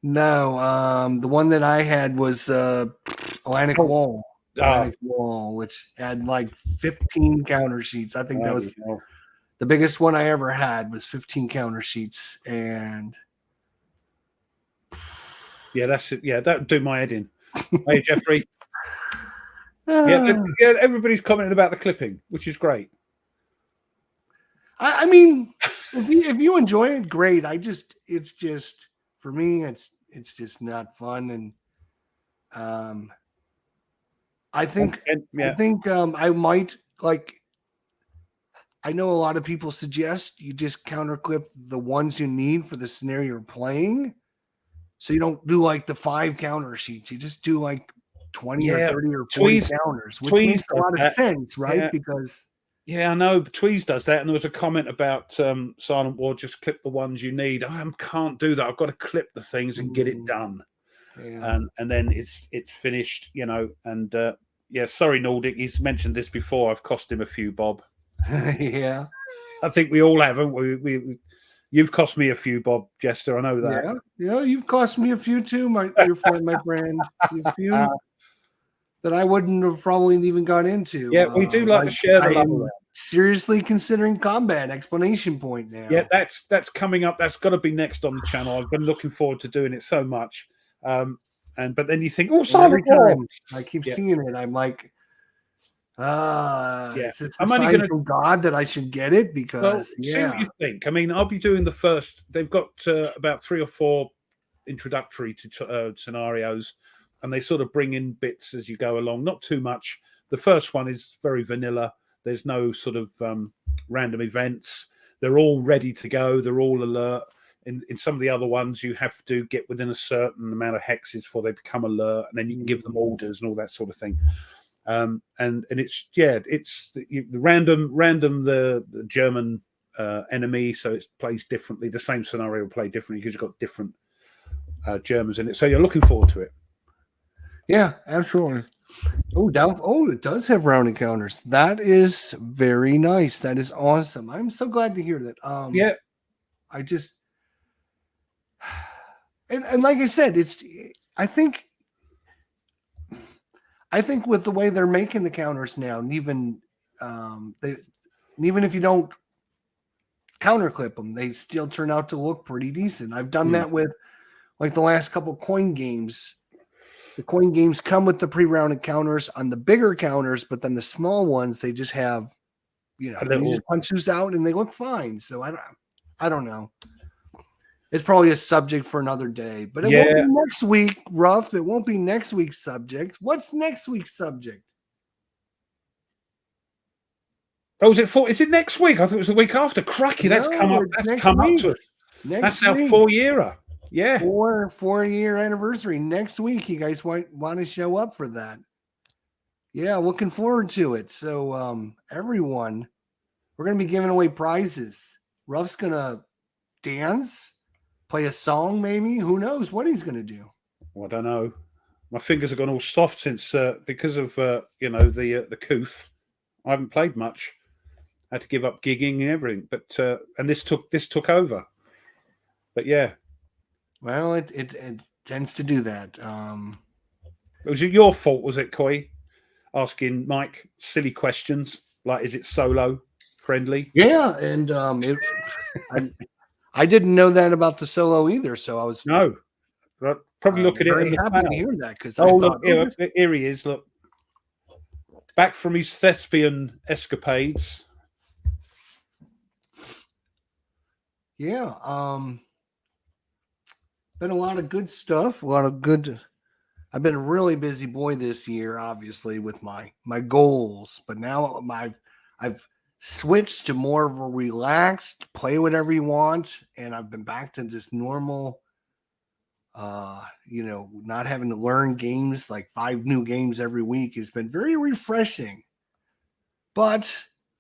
No, the one that I had was Atlantic Wall. Atlantic Wall, which had like 15 counter sheets. I think that was the biggest one I ever had was 15 counter sheets. And yeah, that's it. Yeah, that would do my head in. Hey, Jeffrey. Yeah, everybody's commenting about the clipping, which is great. I mean, if you enjoy it, great. It's just for me, it's just not fun. And I think I might like. I know a lot of people suggest you just counter clip the ones you need for the scenario you're playing. So you don't do like the 5 counter sheets. You just do like 20 or 30 or 40 counters, which makes a lot of sense, right? Yeah. Because I know Tweez does that, and there was a comment about Silent War, just clip the ones you need. I can't do that. I've got to clip the things and get it done. Yeah. And then it's finished, and sorry, Nordic, he's mentioned this before. I've cost him a few bob. Yeah, I think we all have, haven't we? You've cost me a few bob, Jester. I know that. Yeah, you've cost me a few too, my friend. A few that I wouldn't have probably even got into. Yeah, we do like to share the love. Seriously considering combat explanation point now. Yeah, that's coming up. That's got to be next on the channel. I've been looking forward to doing it so much. But then you think, every time I keep seeing it, I'm like, is this a sign from God that I should get it? Because see what you think. I mean, I'll be doing the first. They've got about 3 or 4 introductory scenarios, and they sort of bring in bits as you go along. Not too much. The first one is very vanilla. There's no sort of random events. They're all ready to go. They're all alert. In some of the other ones, you have to get within a certain amount of hexes before they become alert, and then you can give them orders and all that sort of thing. And it's the random the German enemy, so it plays differently. The same scenario will play differently because you've got different Germans in it. So you're looking forward to it. Yeah, absolutely. It does have round encounters. That is very nice. That is awesome. I'm so glad to hear that. I just and like I said, I think with the way they're making the counters now, and even if you don't counter clip them, they still turn out to look pretty decent. I've done that with like the last couple coin games. The coin games come with the pre-round encounters on the bigger counters, but then the small ones, they just have, you just punch those out and they look fine. So I don't know. It's probably a subject for another day, but it won't be next week, Ruff. It won't be next week's subject. What's next week's subject? Oh, is it next week? I thought it was the week after. Cracky, that's come up. That's come up to it. That's our 4-year. Yeah. 4-year anniversary next week. You guys want to show up for that? Yeah, looking forward to it. So everyone, we're gonna be giving away prizes. Ruff's gonna dance, play a song, maybe. Who knows what he's gonna do? Well, I don't know. My fingers have gone all soft since because of the coof. I haven't played much. I had to give up gigging and everything. But and this took over. But yeah. Well, it tends to do that. Was it your fault, was it, Coy? Asking Mike silly questions like, is it solo friendly? Yeah, and I didn't know that about the solo either, so I was Probably look at it Very in the happy to cloud. hear that because Oh, I look, thought, oh, here he is. Look, back from his thespian escapades. yeah, been a lot of good stuff. A lot of good. I've been a really busy boy this year, obviously, with my goals. But now I've switched to more of a relaxed, play whatever you want, and I've been back to just normal. Not having to learn games like 5 new games every week has been very refreshing. But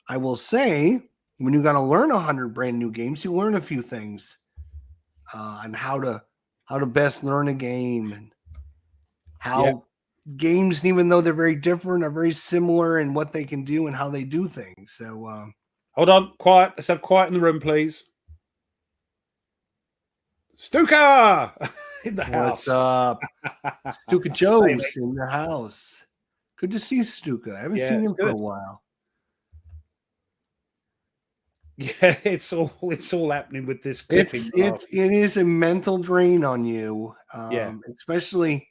I will say, when you got to learn 100 brand new games, you learn a few things on how to best learn a game and how games, even though they're very different, are very similar in what they can do and how they do things. So, Hold on, quiet. Let's have quiet in the room, please. Stuka in the what's house. up? Stuka Joe's in the house. Good to see Stuka. I haven't seen him for a while. Yeah, it's all happening with this clipping. It is a mental drain on you. Especially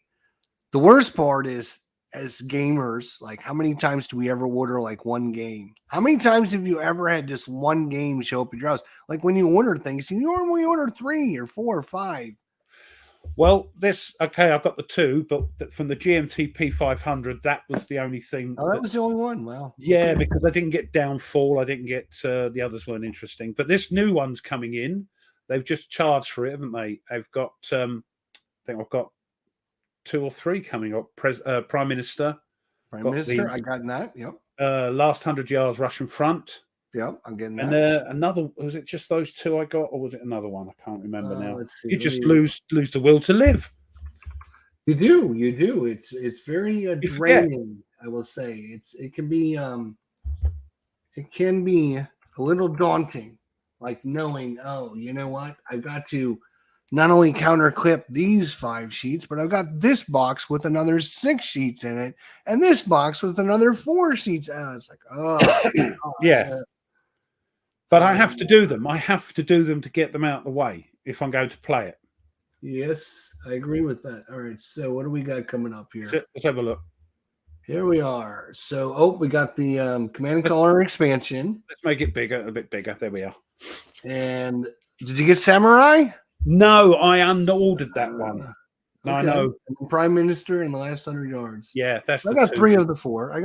the worst part is as gamers, like how many times do we ever order like one game? How many times have you ever had just one game show up at your house? Like when you order things, you normally order 3 or 4 or 5. Well, I've got the 2, but from the GMT P500, that was the only thing. Oh, that was the only one. Well, yeah, okay. Because I didn't get Downfall, I didn't get the others weren't interesting. But this new one's coming in. They've just charged for it, haven't they? They've got, I think I've got 2 or 3 coming up. Prime Minister. I got that. Yep. Last 100 Yards Russian Front. Yep, I'm getting that. And another, was it just those 2 I got, or was it another one? I can't remember now. Let's see. You just lose the will to live. You do. It's very draining. I will say it can be a little daunting, like knowing, oh, you know what, I've got to not only counter clip these 5 sheets, but I've got this box with another 6 sheets in it, and this box with another 4 sheets. And it's like, oh, yeah. But I have to do them. I have to do them to get them out of the way if I'm going to play it. Yes, I agree with that. All right, so what do we got coming up here? Let's have a look. Here we are. So, we got the Command and Color expansion. Let's make it bigger, a bit bigger. There we are. And did you get Samurai? No, I unordered that one. No, okay. I know. Prime Minister in the last 100 yards. Yeah, I got 3 of the 4. I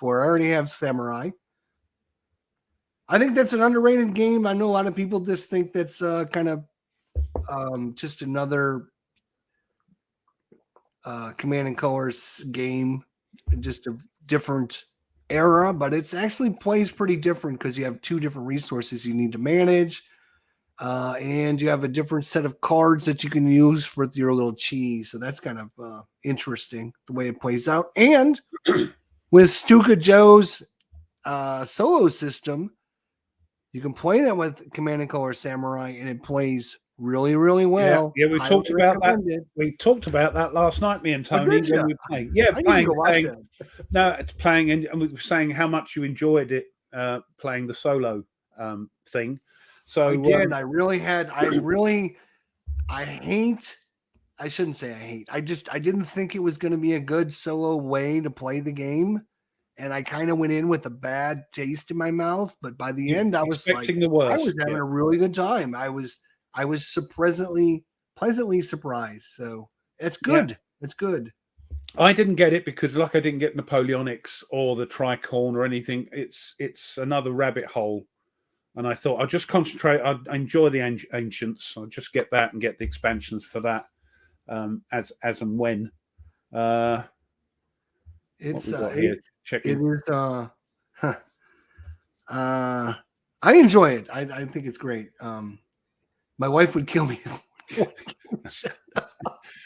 already have Samurai. I think that's an underrated game. I know a lot of people just think that's kind of just another Command and Colors game, just a different era, but it's actually plays pretty different because you have 2 different resources you need to manage, and you have a different set of cards that you can use with your little cheese. So that's kind of interesting the way it plays out. And with Stuka Joe's solo system, you can play that with Command and Color Samurai, and it plays really, really well. Yeah, we talked about that. We talked about that last night, me and Tony. When we were playing. Yeah, playing, and we were saying how much you enjoyed it playing the solo thing. So I did. I shouldn't say I hate. I didn't think it was going to be a good solo way to play the game. And I kind of went in with a bad taste in my mouth, but by the end, I was expecting the worst. I was having a really good time. I was pleasantly surprised. So it's good. Yeah. It's good. I didn't get it because, like, I didn't get Napoleonics or the Tricorn or anything. It's another rabbit hole, and I thought I'll just concentrate. I enjoy the ancients. I'll just get that and get the expansions for that as and when. I enjoy it. I think it's great. My wife would kill me.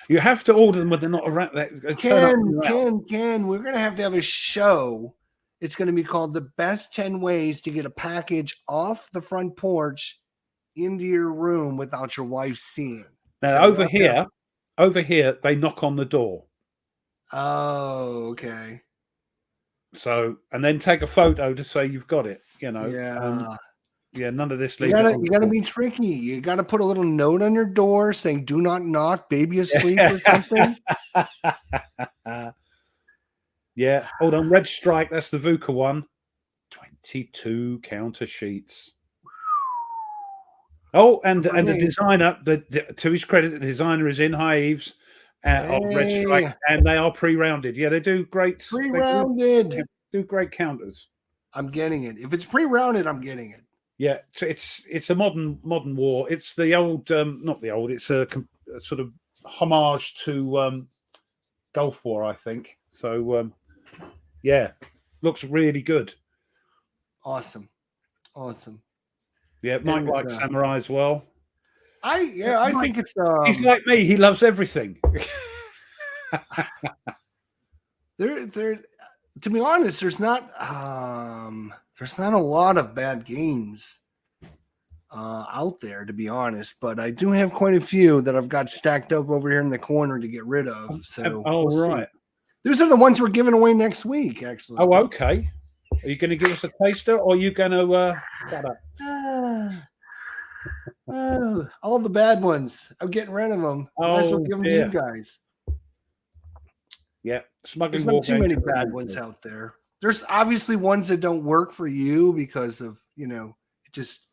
You have to order them when they're not around. Ken, we're gonna have to have a show. It's gonna be called "The Best 10 Ways to Get a Package Off the Front Porch into Your Room Without Your Wife Seeing." Now, over here, they knock on the door. Oh, okay. So, and then take a photo to say you've got it, you know. Yeah. Yeah, none of this. You gotta be tricky. You gotta put a little note on your door saying "Do not knock, baby asleep" or something. Yeah, hold on. Red Strike, that's the VUCA one. 22 counter sheets. Oh, and the designer, to his credit, the designer is in High Eves of Red Strike, and they are pre-rounded. Yeah, they do great. Pre-rounded. Do great counters. I'm getting it. If it's pre-rounded, I'm getting it. Yeah, it's a modern war. It's the old, not the old. It's a sort of homage to Gulf War, I think. So yeah, looks really good. Awesome. Yeah, Mike likes samurai as well. I think it's he's like me. He loves everything. there to be honest, there's not a lot of bad games out there, to be honest, but I do have quite a few that I've got stacked up over here in the corner to get rid of. So right. Those are the ones we're giving away next week, actually. Oh, okay. Are you going to give us a taster, or are you going to shut up? All the bad ones. I'm getting rid of them. I might as well give them to you guys. Yeah, smuggling. There's not too many bad ones out there. There's obviously ones that don't work for you because of, just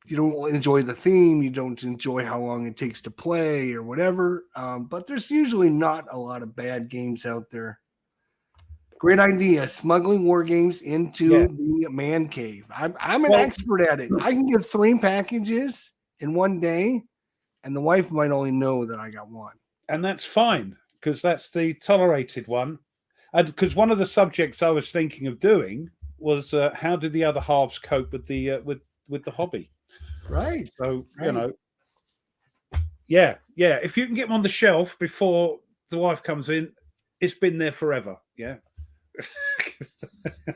you don't enjoy the theme, you don't enjoy how long it takes to play or whatever. But there's usually not a lot of bad games out there. Great idea. Smuggling war games into the man cave. I'm an expert at it. I can get 3 packages in one day, and the wife might only know that I got one. And that's fine, because that's the tolerated one. And because one of the subjects I was thinking of doing was how do the other halves cope with the with the hobby? Right. So yeah. If you can get them on the shelf before the wife comes in, it's been there forever. Yeah.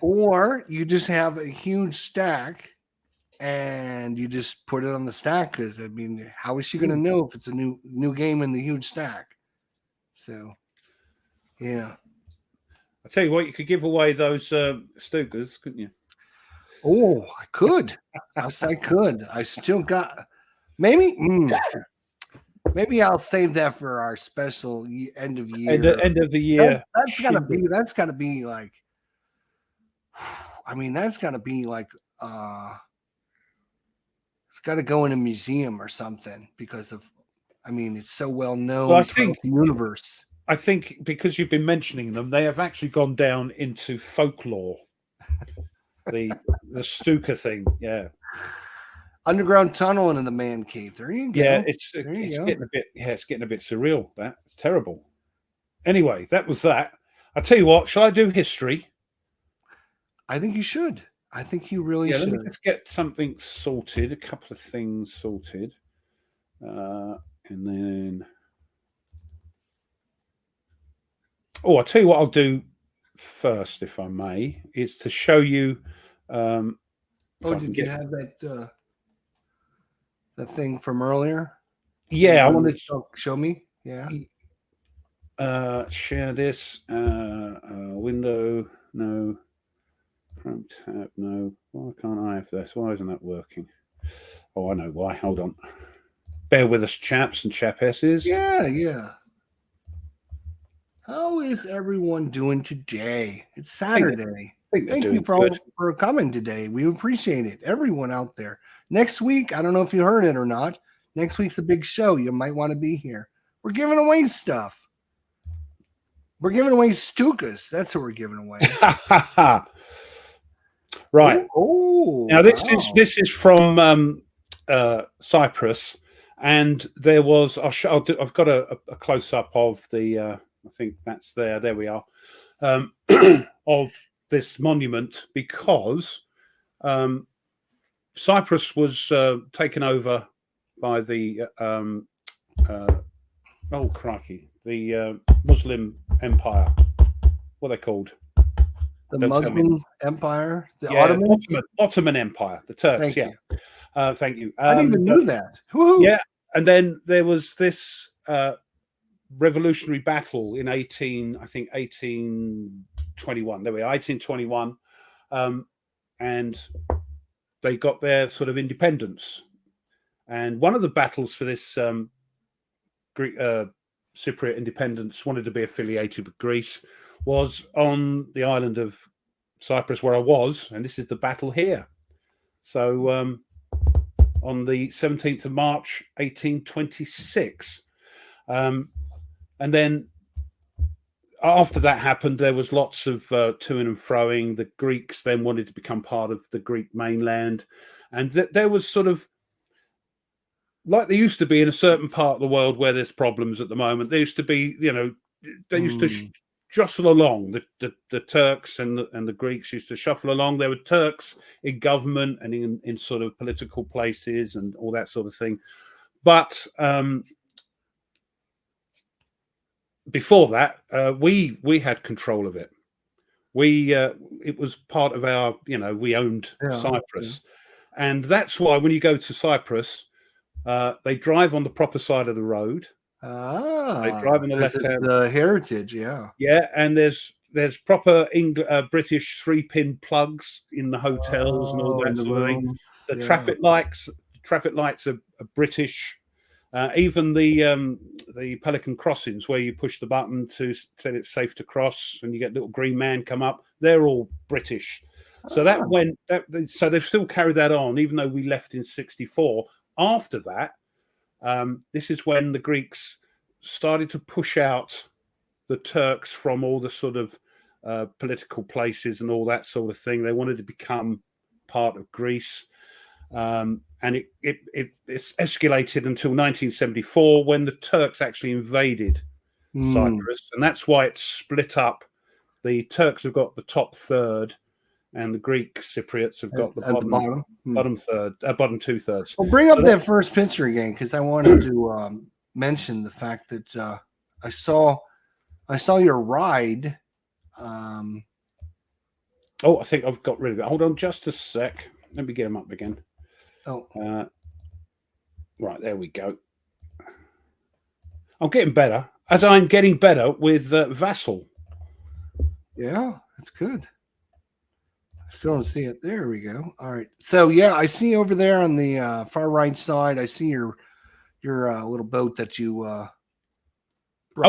Or you just have a huge stack and you just put it on the stack, because I mean, how is she going to know if it's a new game in the huge stack? So yeah, I tell you what, you could give away those Stukas, couldn't you? Oh, I could. Yes, I could. I still got maybe I'll save that for our special end of year. End of the year. That's gotta be like. I mean, that's gotta be like. It's got to go in a museum or something because of. I mean, it's so well known. Well, I think the universe. I think because you've been mentioning them, they have actually gone down into folklore. the Stuka thing, yeah. Underground tunnel into the man cave. There you go. Yeah, it's getting a bit. Yeah, it's getting a bit surreal. It's terrible. Anyway, that was that. I tell you what, shall I do history? I think you should. I think you really should. Let me just get something sorted. A couple of things sorted, and then. Oh, I'll tell you what I'll do first, if I may, is to show you. Did you have that? That thing from earlier? Yeah, I wanted to show me. Yeah. Share this. Window. No. Chrome tab. No. Why can't I have this? Why isn't that working? Oh, I know why. Hold on. Bear with us, chaps and chapesses. Yeah. How is everyone doing today? It's Saturday. Thank you for coming today. We appreciate it. Everyone out there. Next week, I don't know if you heard it or not. Next week's a big show. You might want to be here. We're giving away stuff. We're giving away Stukas. That's what we're giving away. Right. Oh. Now this is from Cyprus, and there was. I've got a close up of the. I think that's there. There we are. Of this monument, because Cyprus was taken over by the oh crikey, the Muslim Empire. What are they called? The Muslim Empire, the Ottoman Empire, the Turks. Thank you. Thank you. I didn't even knew that. Woo-hoo. Yeah, and then there was this revolutionary battle in 1821. There we are, 1821, and they got their sort of independence. And one of the battles for this Greek Cypriot independence wanted to be affiliated with Greece was on the island of Cyprus, where I was, and this is the battle here. So on the 17th of March, 1826. And then after that happened, there was lots of to and froing. The Greeks then wanted to become part of the Greek mainland. And there was sort of, like there used to be in a certain part of the world where there's problems at the moment, there used to be, they used to jostle along. The Turks and the Greeks used to shuffle along. There were Turks in government and in sort of political places and all that sort of thing. But before that, we had control of it. It was part of our, we owned Cyprus. Yeah. And that's why when you go to Cyprus, they drive on the proper side of the road. They drive on the left hand. The heritage, yeah. Yeah, and there's proper British 3-pin plugs in the hotels and all that sort of thing. The traffic lights are British. Even the Pelican crossings, where you push the button to say it's safe to cross, and you get little green man come up, they're all British. So so they've still carried that on, even though we left in 1964. After that, this is when the Greeks started to push out the Turks from all the sort of political places and all that sort of thing. They wanted to become part of Greece. And it's escalated until 1974, when the Turks actually invaded Cyprus. And that's why it's split up. The Turks have got the top third, and the Greek Cypriots have got the bottom third, bottom 2/3. Well, bring up that first picture again, because I wanted to mention the fact that I saw your ride. I think I've got rid of it. Hold on just a sec. Let me get them up again. Right, there we go. I'm getting better, as I'm getting better with Vassal. Yeah, that's good. I still don't see it. There we go. All right. So yeah, I see over there on the far right side, I see your little boat that you oh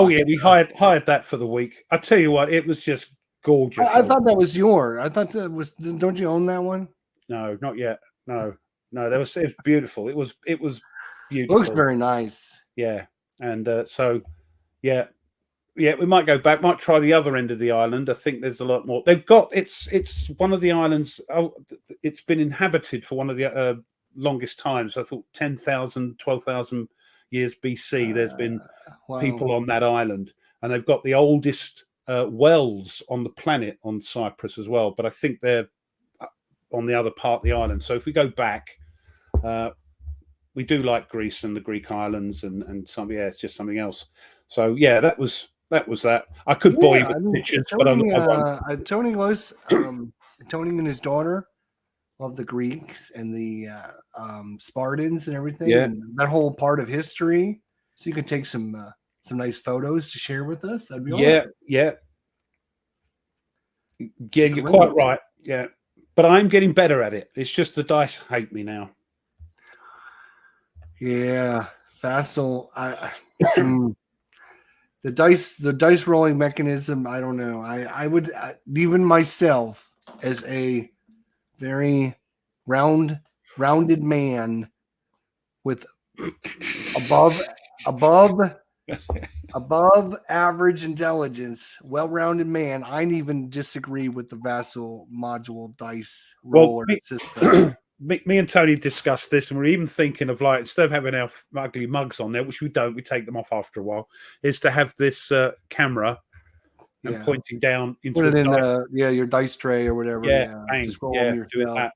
yeah, we hired that for the week. I tell you what, it was just gorgeous. I thought that was yours. I thought that was. Don't you own that one? No, not yet. No. It was beautiful. It was beautiful. Looks very nice. Yeah, and so yeah, we might go back. Might try the other end of the island. I think there's a lot more. They've got it's one of the islands. Oh, it's been inhabited for one of the longest times. I thought 10,000, 12,000 years BC. There's been people on that island, and they've got the oldest wells on the planet on Cyprus as well. But I think they're on the other part of the island. So if we go back, we do like Greece and the Greek islands and some. Yeah, it's just something else. So yeah, that was that. I could bore you with pictures, but Tony was Tony and his daughter love the Greeks and the Spartans and everything. Yeah, and that whole part of history. So you can take some nice photos to share with us. That'd be awesome. Yeah. You're quite right. Yeah. But I'm getting better at it. It's just the dice hate me now. Yeah, Vassal. The dice rolling mechanism. I don't know. I would even myself, as a very rounded man with above average intelligence, well-rounded man, I'd even disagree with the Vassal module dice roller system. Me and Tony discussed this, and we're even thinking of, like, instead of having our ugly mugs on there, which we don't, we take them off after a while, is to have this camera and pointing down into put it in your dice tray or whatever. Yeah, just roll them doing that.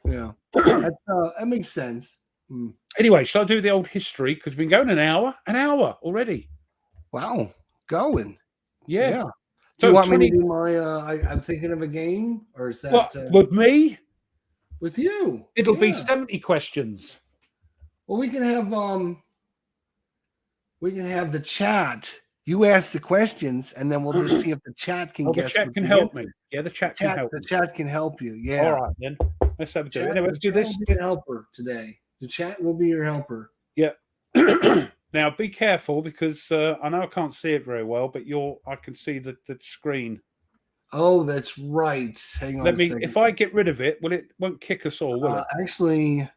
Yeah, that makes sense. Anyway, shall I do the old history? Because we've been going an hour already. Wow, going. Yeah. Do you want me to do my? I'm thinking of a game, or is that with me? With you? It'll be 70 questions. Well, we can have the chat You ask the questions, and then we'll just see if the chat can Oh, the guess. chat what can the help answer- me. Yeah, the chat can help The me. chat can help you. Yeah. All right, then. Let's have a do. Chat, Anyway, let's do the chat this. will be your helper today. The chat will be your helper. Yeah. Now, be careful because I know I can't see it very well, but I can see the screen. Oh, that's right. Hang on Let a me. second. If I get rid of it, it won't kick us all, will it? Actually,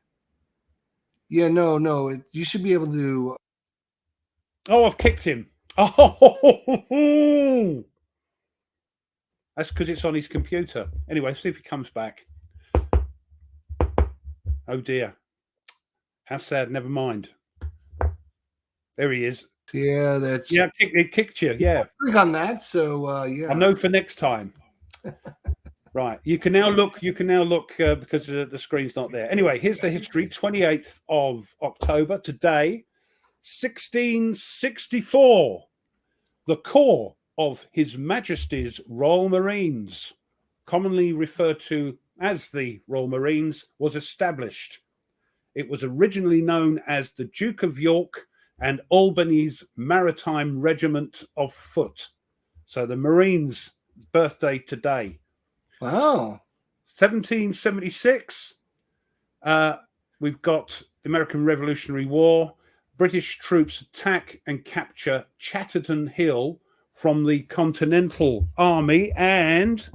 yeah, no. You should be able to. Oh, I've kicked him. Oh, that's because it's on his computer. Anyway, see if he comes back. Oh dear. How sad. Never mind. There he is. Yeah, that's. Yeah, it kicked you. Yeah. Click on that. So yeah. I know for next time. Right. You can now look. Because the screen's not there. Anyway, here's the history. 28th of October today, 1664. The corps of His Majesty's Royal Marines, commonly referred to as the Royal Marines, was established. It was originally known as the Duke of York and Albany's Maritime Regiment of Foot. So the Marines' birthday today. Wow. 1776, we've got the American Revolutionary War. British troops attack and capture Chatterton Hill from the Continental Army. And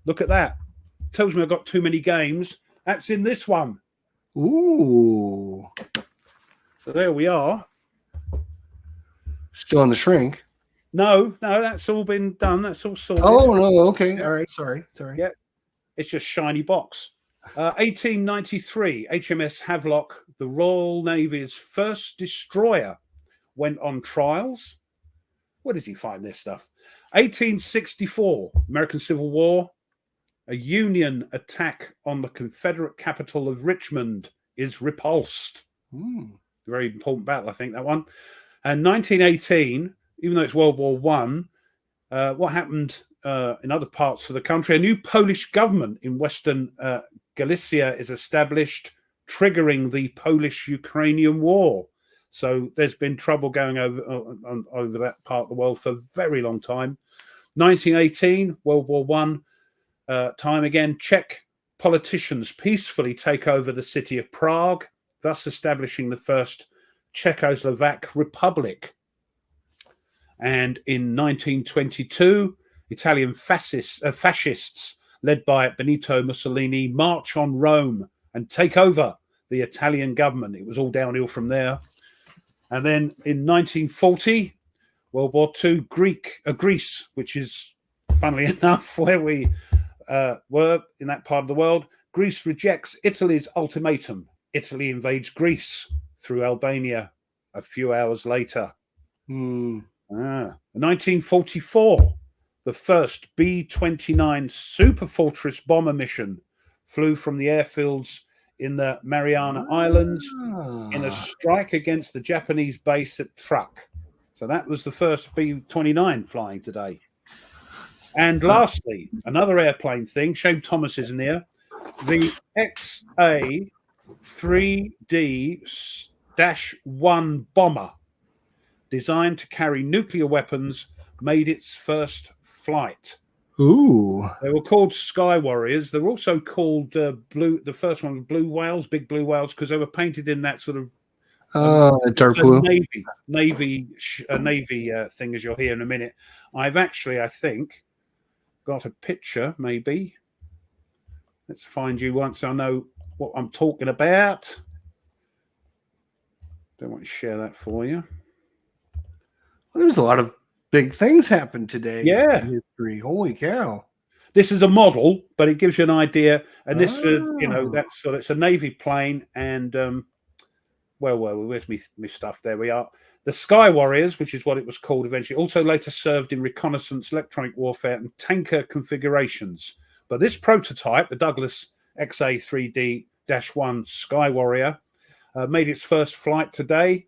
look at that. Tells me I've got too many games. That's in this one. Ooh. So there we are. Still on the shrink. No, that's all been done. That's all sorted. Oh, no. Okay. All right. Sorry. Yeah. It's just shiny box. 1893, HMS Havelock, the Royal Navy's first destroyer, went on trials. Where does he find this stuff? 1864, American Civil War. A Union attack on the Confederate capital of Richmond is repulsed. Very important battle, I think, that one. And 1918, even though it's World War One, what happened in other parts of the country? A new Polish government in Western Galicia is established, triggering the Polish-Ukrainian War. So there's been trouble going over that part of the world for a very long time. 1918, World War One time again. Czech politicians peacefully take over the city of Prague, thus establishing the first Czechoslovak Republic. And in 1922, Italian fascists led by Benito Mussolini march on Rome and take over the Italian government. It was all downhill from there. And then in 1940, World War II, Greece, which is, funnily enough, where we were in that part of the world. Greece rejects Italy's ultimatum. Italy invades Greece through Albania a few hours later. 1944, the first B-29 Superfortress bomber mission flew from the airfields in the Mariana Islands in a strike against the Japanese base at Truk. So that was the first B-29 flying today. And lastly, another airplane thing. Shane Thomas isn't here. The XA-3D-1 bomber, designed to carry nuclear weapons, made its first flight. Ooh. They were called Sky Warriors. They were also called blue. The first one was blue whales, big blue whales, because they were painted in that sort of dark blue navy thing, as you'll hear in a minute. I've actually, I think, got a picture. Maybe let's find you once I know what I'm talking about. Don't want to share that for you. Well, there's a lot of big things happened today. Yeah. In history. Holy cow. This is a model, but it gives you an idea. And this, that's sort of, it's a Navy plane. And where's me stuff? There we are. The Sky Warriors, which is what it was called eventually, also later served in reconnaissance, electronic warfare, and tanker configurations. But this prototype, the Douglas XA-3D-1 Sky Warrior, made its first flight today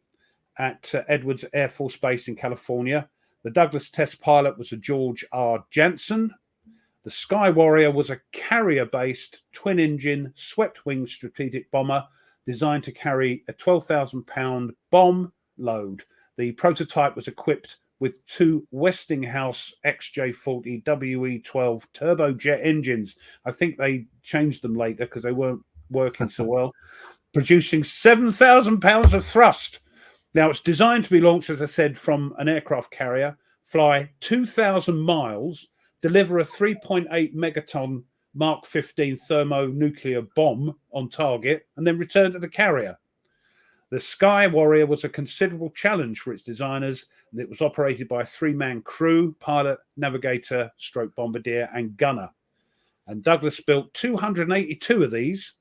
at Edwards Air Force Base in California. The Douglas test pilot was a George R. Jansen. The Sky Warrior was a carrier-based, twin-engine, swept-wing strategic bomber designed to carry a 12,000-pound bomb load. The prototype was equipped with two Westinghouse XJ40 WE12 turbojet engines. I think they changed them later because they weren't working so well, producing 7,000 pounds of thrust. Now, it's designed to be launched, as I said, from an aircraft carrier, fly 2,000 miles, deliver a 3.8 megaton Mark 15 thermonuclear bomb on target, and then return to the carrier. The Sky Warrior was a considerable challenge for its designers, and it was operated by a three-man crew, pilot, navigator, stroke bombardier, and gunner. And Douglas built 282 of these,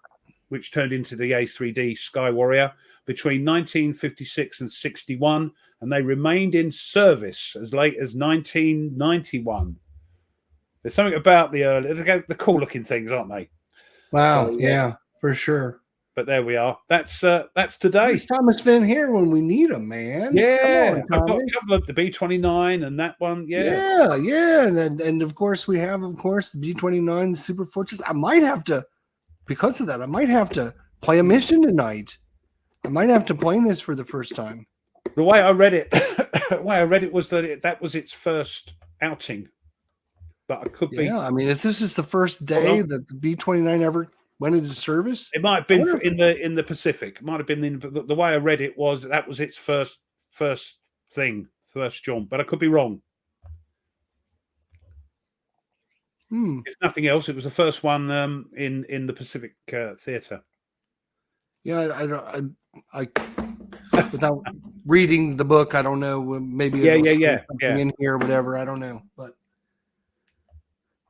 which turned into the A3D Sky Warrior, between 1956 and 61, and they remained in service as late as 1991. There's something about the cool-looking things, aren't they? Wow, So, yeah, for sure. But there we are. That's today. Where's Thomas Finn here when we need him, man? Yeah, Come on, I've got a Thomas. couple of the B-29 and that one. Yeah. And of course we have, the B-29 Super Fortress. I might have to, because of that, play a mission tonight. I might have to play this for the first time. The way I read it, was that that was its first outing. But I could be. Yeah, I mean, if this is the first day that the B-29 ever went into service, it might have been in the Pacific. It might have been the way I read it was that was its first jump. But I could be wrong. If nothing else, it was the first one in the Pacific Theater. Yeah, I without reading the book, I don't know. Maybe Yeah. in here or whatever. I don't know, but.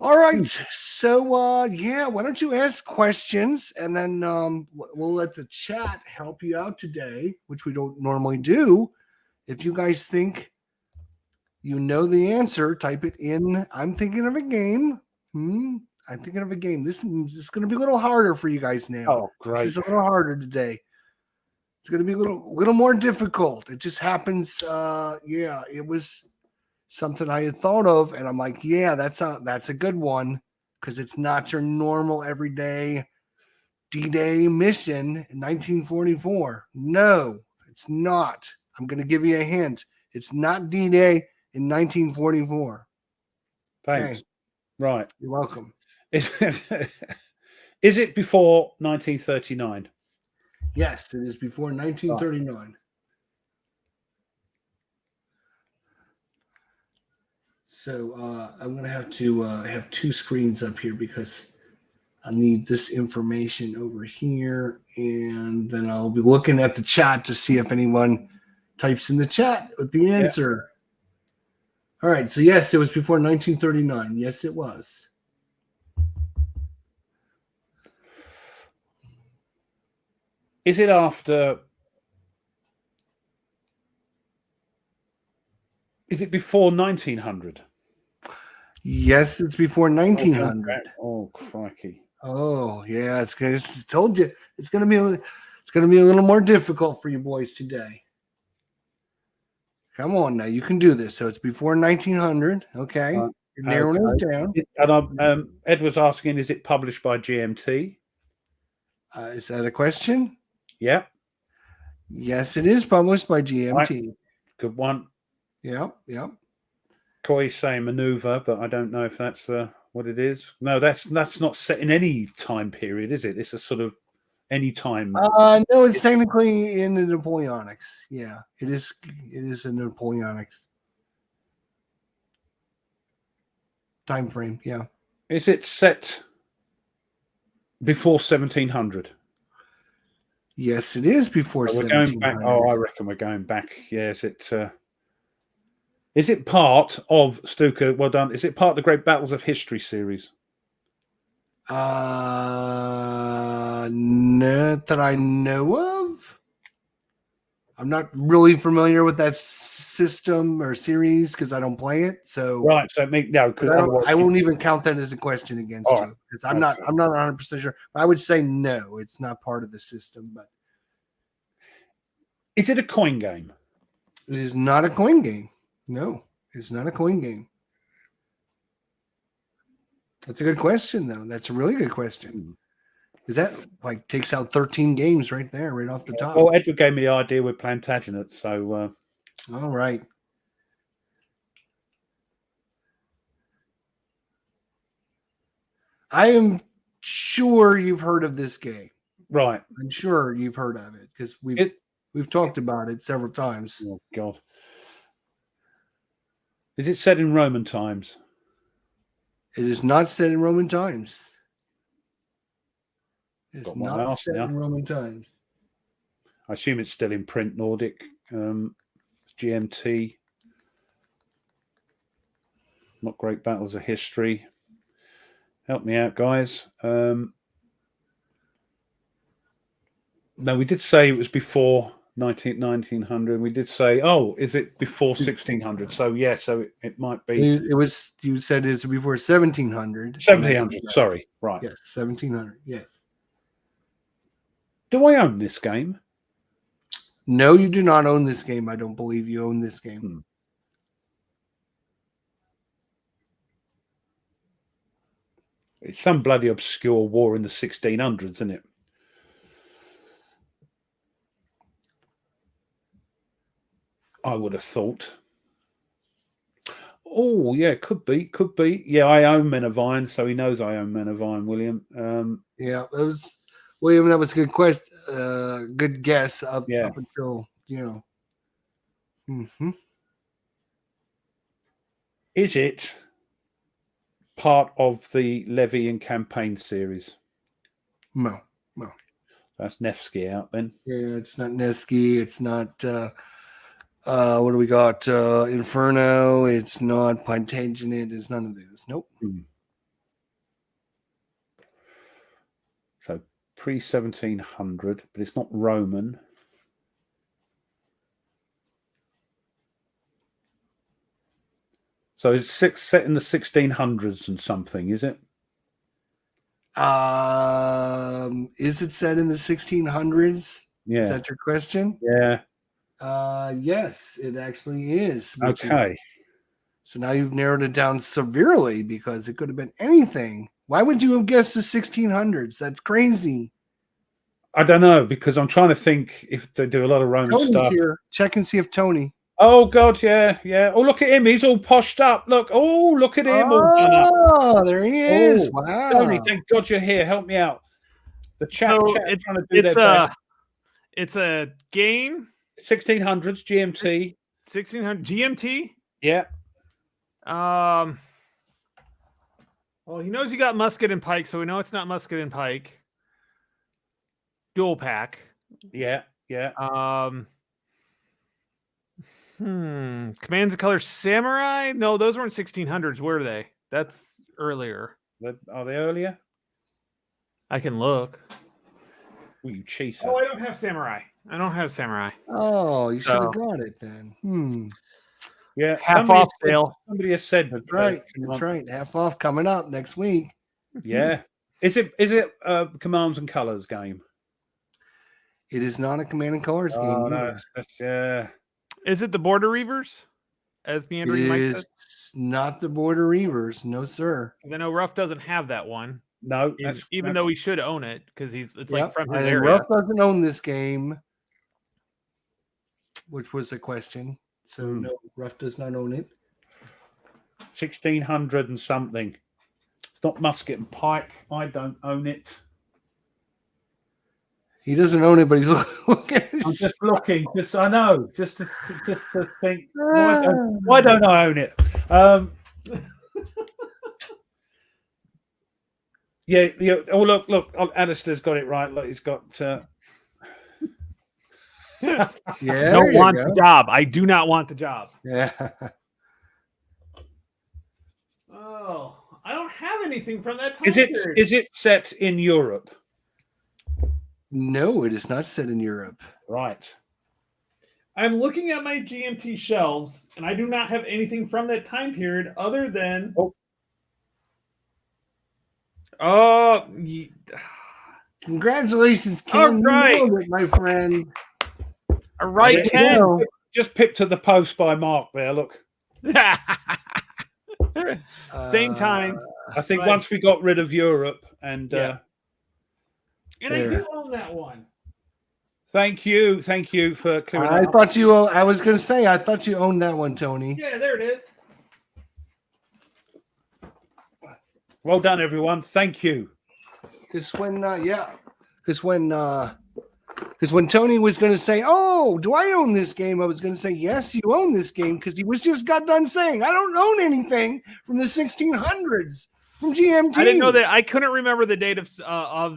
All right. So, why don't you ask questions and then we'll let the chat help you out today, which we don't normally do. If you guys think you know the answer, type it in. I'm thinking of a game. I'm thinking of a game. This is going to be a little harder for you guys now. Oh, great. This is a little harder today. It's going to be a little more difficult. It just happens. It was something I had thought of, and I'm like, yeah, that's a good one because it's not your normal everyday D-Day mission in 1944. No, it's not. I'm going to give you a hint. It's not D-Day in 1944. Thanks. Okay. Right. You're welcome. Is it before 1939? Yes, it is before 1939. Right. So I'm going to have to have two screens up here because I need this information over here. And then I'll be looking at the chat to see if anyone types in the chat with the answer. Yeah. All right. So, yes, it was before 1939. Yes, it was. Is it after? Is it before 1900? Yes, it's before 1900. Oh, crikey! Oh, yeah. It's told you it's gonna be a little more difficult for you boys today. Come on now, you can do this. So it's before 1900. Okay, you're narrowing it down. And Ed was asking, is it published by GMT? Is that a question? Yeah. Yes, it is published by GMT. Right. Good one. Yep. Coy's saying maneuver, but I don't know if that's what it is. No, that's not set in any time period, is it? It's a sort of any time. No, it's technically in the Napoleonics. Yeah, it is. It is in the Napoleonics time frame. Yeah. Is it set before 1700? Yes, it is before 1700. Going back. Oh, I reckon we're going back. Yeah, is it part of Stuka? Well done. Is it part of the Great Battles of History series? Not that I know of. I'm not really familiar with that system or series because I don't play it. So right. So no, because I won't even count that as a question against you because I'm not 100% sure. I would say no, it's not part of the system. But is it a coin game? It is not a coin game. No, it's not a coin game. That's a good question, though. That's a really good question. Because that takes out 13 games right there, right off the top. Well, Edward gave me the idea with Plantagenets, so all right. I am sure you've heard of this game. Right. I'm sure you've heard of it because we've talked about it several times. Oh God. Is it set in Roman times? It is not set in Roman times. It's Got my not mouse set now. in Roman times. I assume it's still in print Nordic. GMT. Not Great Battles of History. Help me out, guys. No, we did say it was before 1900. We did say, oh, is it before 1600? So, yeah, so it might be. It was, you said it's before 1700. 1700, sorry. Right. Yes, 1700. Yes. Do I own this game? No, you do not own this game. I don't believe you own this game. It's some bloody obscure war in the 1600s, isn't it? I would have thought. Oh, yeah, could be. Could be. Yeah, I own Men of Iron, so he knows I own Men of Iron, William. Yeah, that was William. That was a good question. Good guess up until, Is it part of the Levy and Campaign series? No. That's Nevsky out then. Yeah, it's not Nevsky. It's not. What do we got? Inferno. It's not Plantagenet. It's none of those. Nope. So pre-1700, but it's not Roman. So it's set in the 1600s and something, is it? Is it set in the 1600s? Yeah. Is that your question? Yeah. Yes, it actually is. Okay. So now you've narrowed it down severely because it could have been anything. Why would you have guessed the 1600s? That's crazy. I don't know, because I'm trying to think if they do a lot of Roman Tony's stuff. here. Check and see if Tony. Oh God, yeah. Oh, look at him. He's all poshed up. Look. Oh, look at him. All done up. Oh, there he is. Oh, wow. Tony, thank God you're here. Help me out. The chat it's trying to do their best. It's a game. 1600s GMT. 1600 GMT. Yeah. Well, he knows you got Musket and Pike, so we know it's not Musket and Pike. Dual pack. Yeah. Commands of Color Samurai? No, those weren't 1600s, were they? That's earlier. Are they earlier? I can look. Well, you cheater. Oh, I don't have Samurai. Oh, you should have got it then. Yeah. Half off sale. Somebody has said that's right. That's right. Half off coming up next week. Yeah. Is it Commands and Colors game? It is not a Command and Colors game. No, that's Is it the Border Reavers? As Meandering Mike said? Not the Border Reavers. No, sir. I know Ruff doesn't have that one. No, even though he should own it because it's like from his and area. Ruff doesn't own this game, which was a question. So no, Ruff does not own it. 1600 and something. It's not Musket and Pike. I don't own it. He doesn't own it, but he's looking. I'm just looking. I know. Just to think. Why don't I own it? Yeah. Oh, look. Alistair's got it right. Look, he's got. Yeah. Don't want the job. I do not want the job. Yeah. Oh, I don't have anything from that time. Is it set in Europe? No, it is not set in Europe. Right. I'm looking at my GMT shelves, and I do not have anything from that time period other than. Congratulations, Ken. All right. You nailed it, my friend. All right, Ken. Just pipped to the post by Mark there. Look. Same time. I think once we got rid of Europe and. And I do own that one. Thank you for clearing. I thought you. I was going to say. I thought you owned that one, Tony. Yeah, there it is. Well done, everyone. Thank you. Because when Tony was going to say, "Oh, do I own this game?" I was going to say, "Yes, you own this game," because he was just got done saying, "I don't own anything from the 1600s from GMT." I didn't know that. I couldn't remember the date of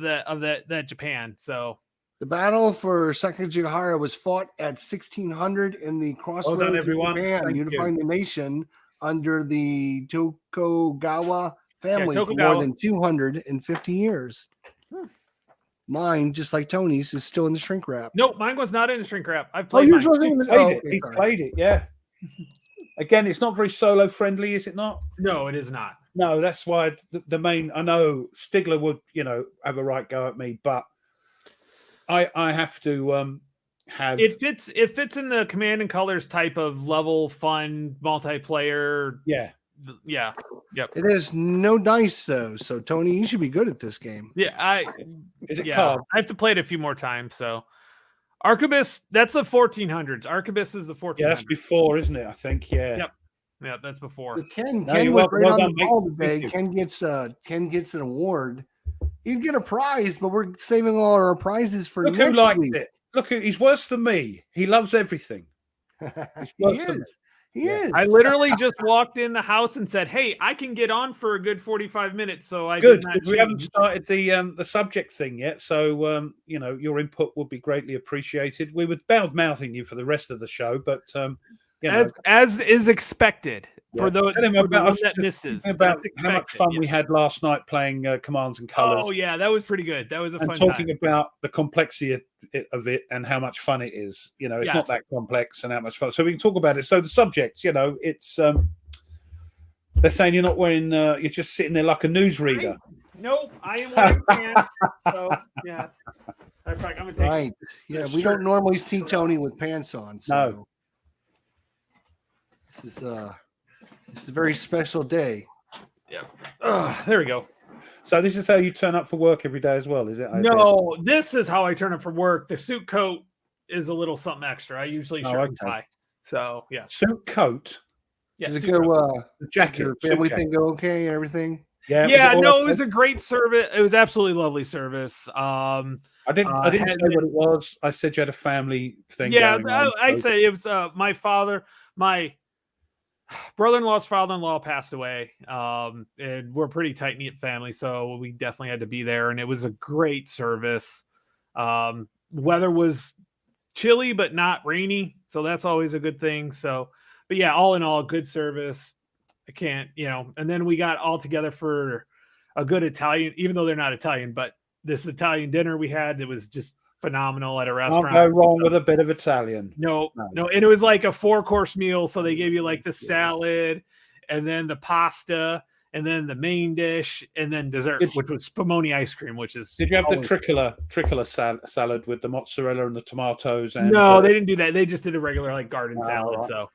that Japan. So the battle for Sakagihara was fought at 1600 in the crossroads of Japan, unifying the nation under the Tokugawa family for more than 250 years. Mine, just like Tony's, is still in the shrink wrap. Nope, mine was not in the shrink wrap. I've played mine. He's played it, yeah. Again, it's not very solo friendly, is it not? No, it is not. No, that's why the main. I know Stigler would, have a right go at me, but I have to have. It fits in the Command and Colors type of level, fun multiplayer. Yeah. Yeah. Yep. It is no dice though, so Tony, you should be good at this game. Yeah, is it card? I have to play it a few more times. So, Arquebus, that's the 1400s. Arquebus is the 1400s. Yeah, that's before, isn't it? I think. Yeah. Yep. Yeah, that's before. So Ken was right on the ball today. Ken gets an award. He'd get a prize, but we're saving all our prizes for Look next who liked week. it. Look, he's worse than me. He loves everything. He is. I literally just walked in the house and said, "Hey, I can get on for a good 45 minutes." So I good. Did not we haven't started the subject thing yet, so your input would be greatly appreciated. We were mouthing you for the rest of the show, but as is expected for those that misses. About how much fun we had last night playing Commands and Colors. Oh yeah, that was pretty good. That was a fun talking time. about the complexity of it and how much fun it is. It's not that complex and how much fun. So we can talk about it. So the subject, it's they're saying you're not wearing. You're just sitting there like a newsreader. Nope, I am wearing pants. So yes, I'm gonna take. Right. Yeah, we don't normally see Tony with pants on. So. No. This is a very special day. Yeah. There we go. So this is how you turn up for work every day as well, is it? No, this is how I turn up for work. The suit coat is a little something extra. I usually shirt and tie. So yeah. Suit coat. Yeah. Does it go the jacket? Your family thing go okay and everything? Yeah. It was a great service. It was absolutely lovely service. I didn't say what it was. I said you had a family thing. Yeah, I'd say it was my brother-in-law's father-in-law passed away, and we're a pretty tight-knit family, so we definitely had to be there, and it was a great service. Weather was chilly, but not rainy, so that's always a good thing. So, but yeah, all in all, good service. I can't, and then we got all together for a good Italian, even though they're not Italian, but this Italian dinner we had, it was just phenomenal at a restaurant. Can't go wrong with a bit of Italian. No. And it was like a 4-course meal. So they gave you like the salad and then the pasta and then the main dish and then dessert, which was spumoni ice cream, which is. Did you have the tricola salad with the mozzarella and the tomatoes? And no, they didn't do that. They just did a regular like garden salad. Right. So,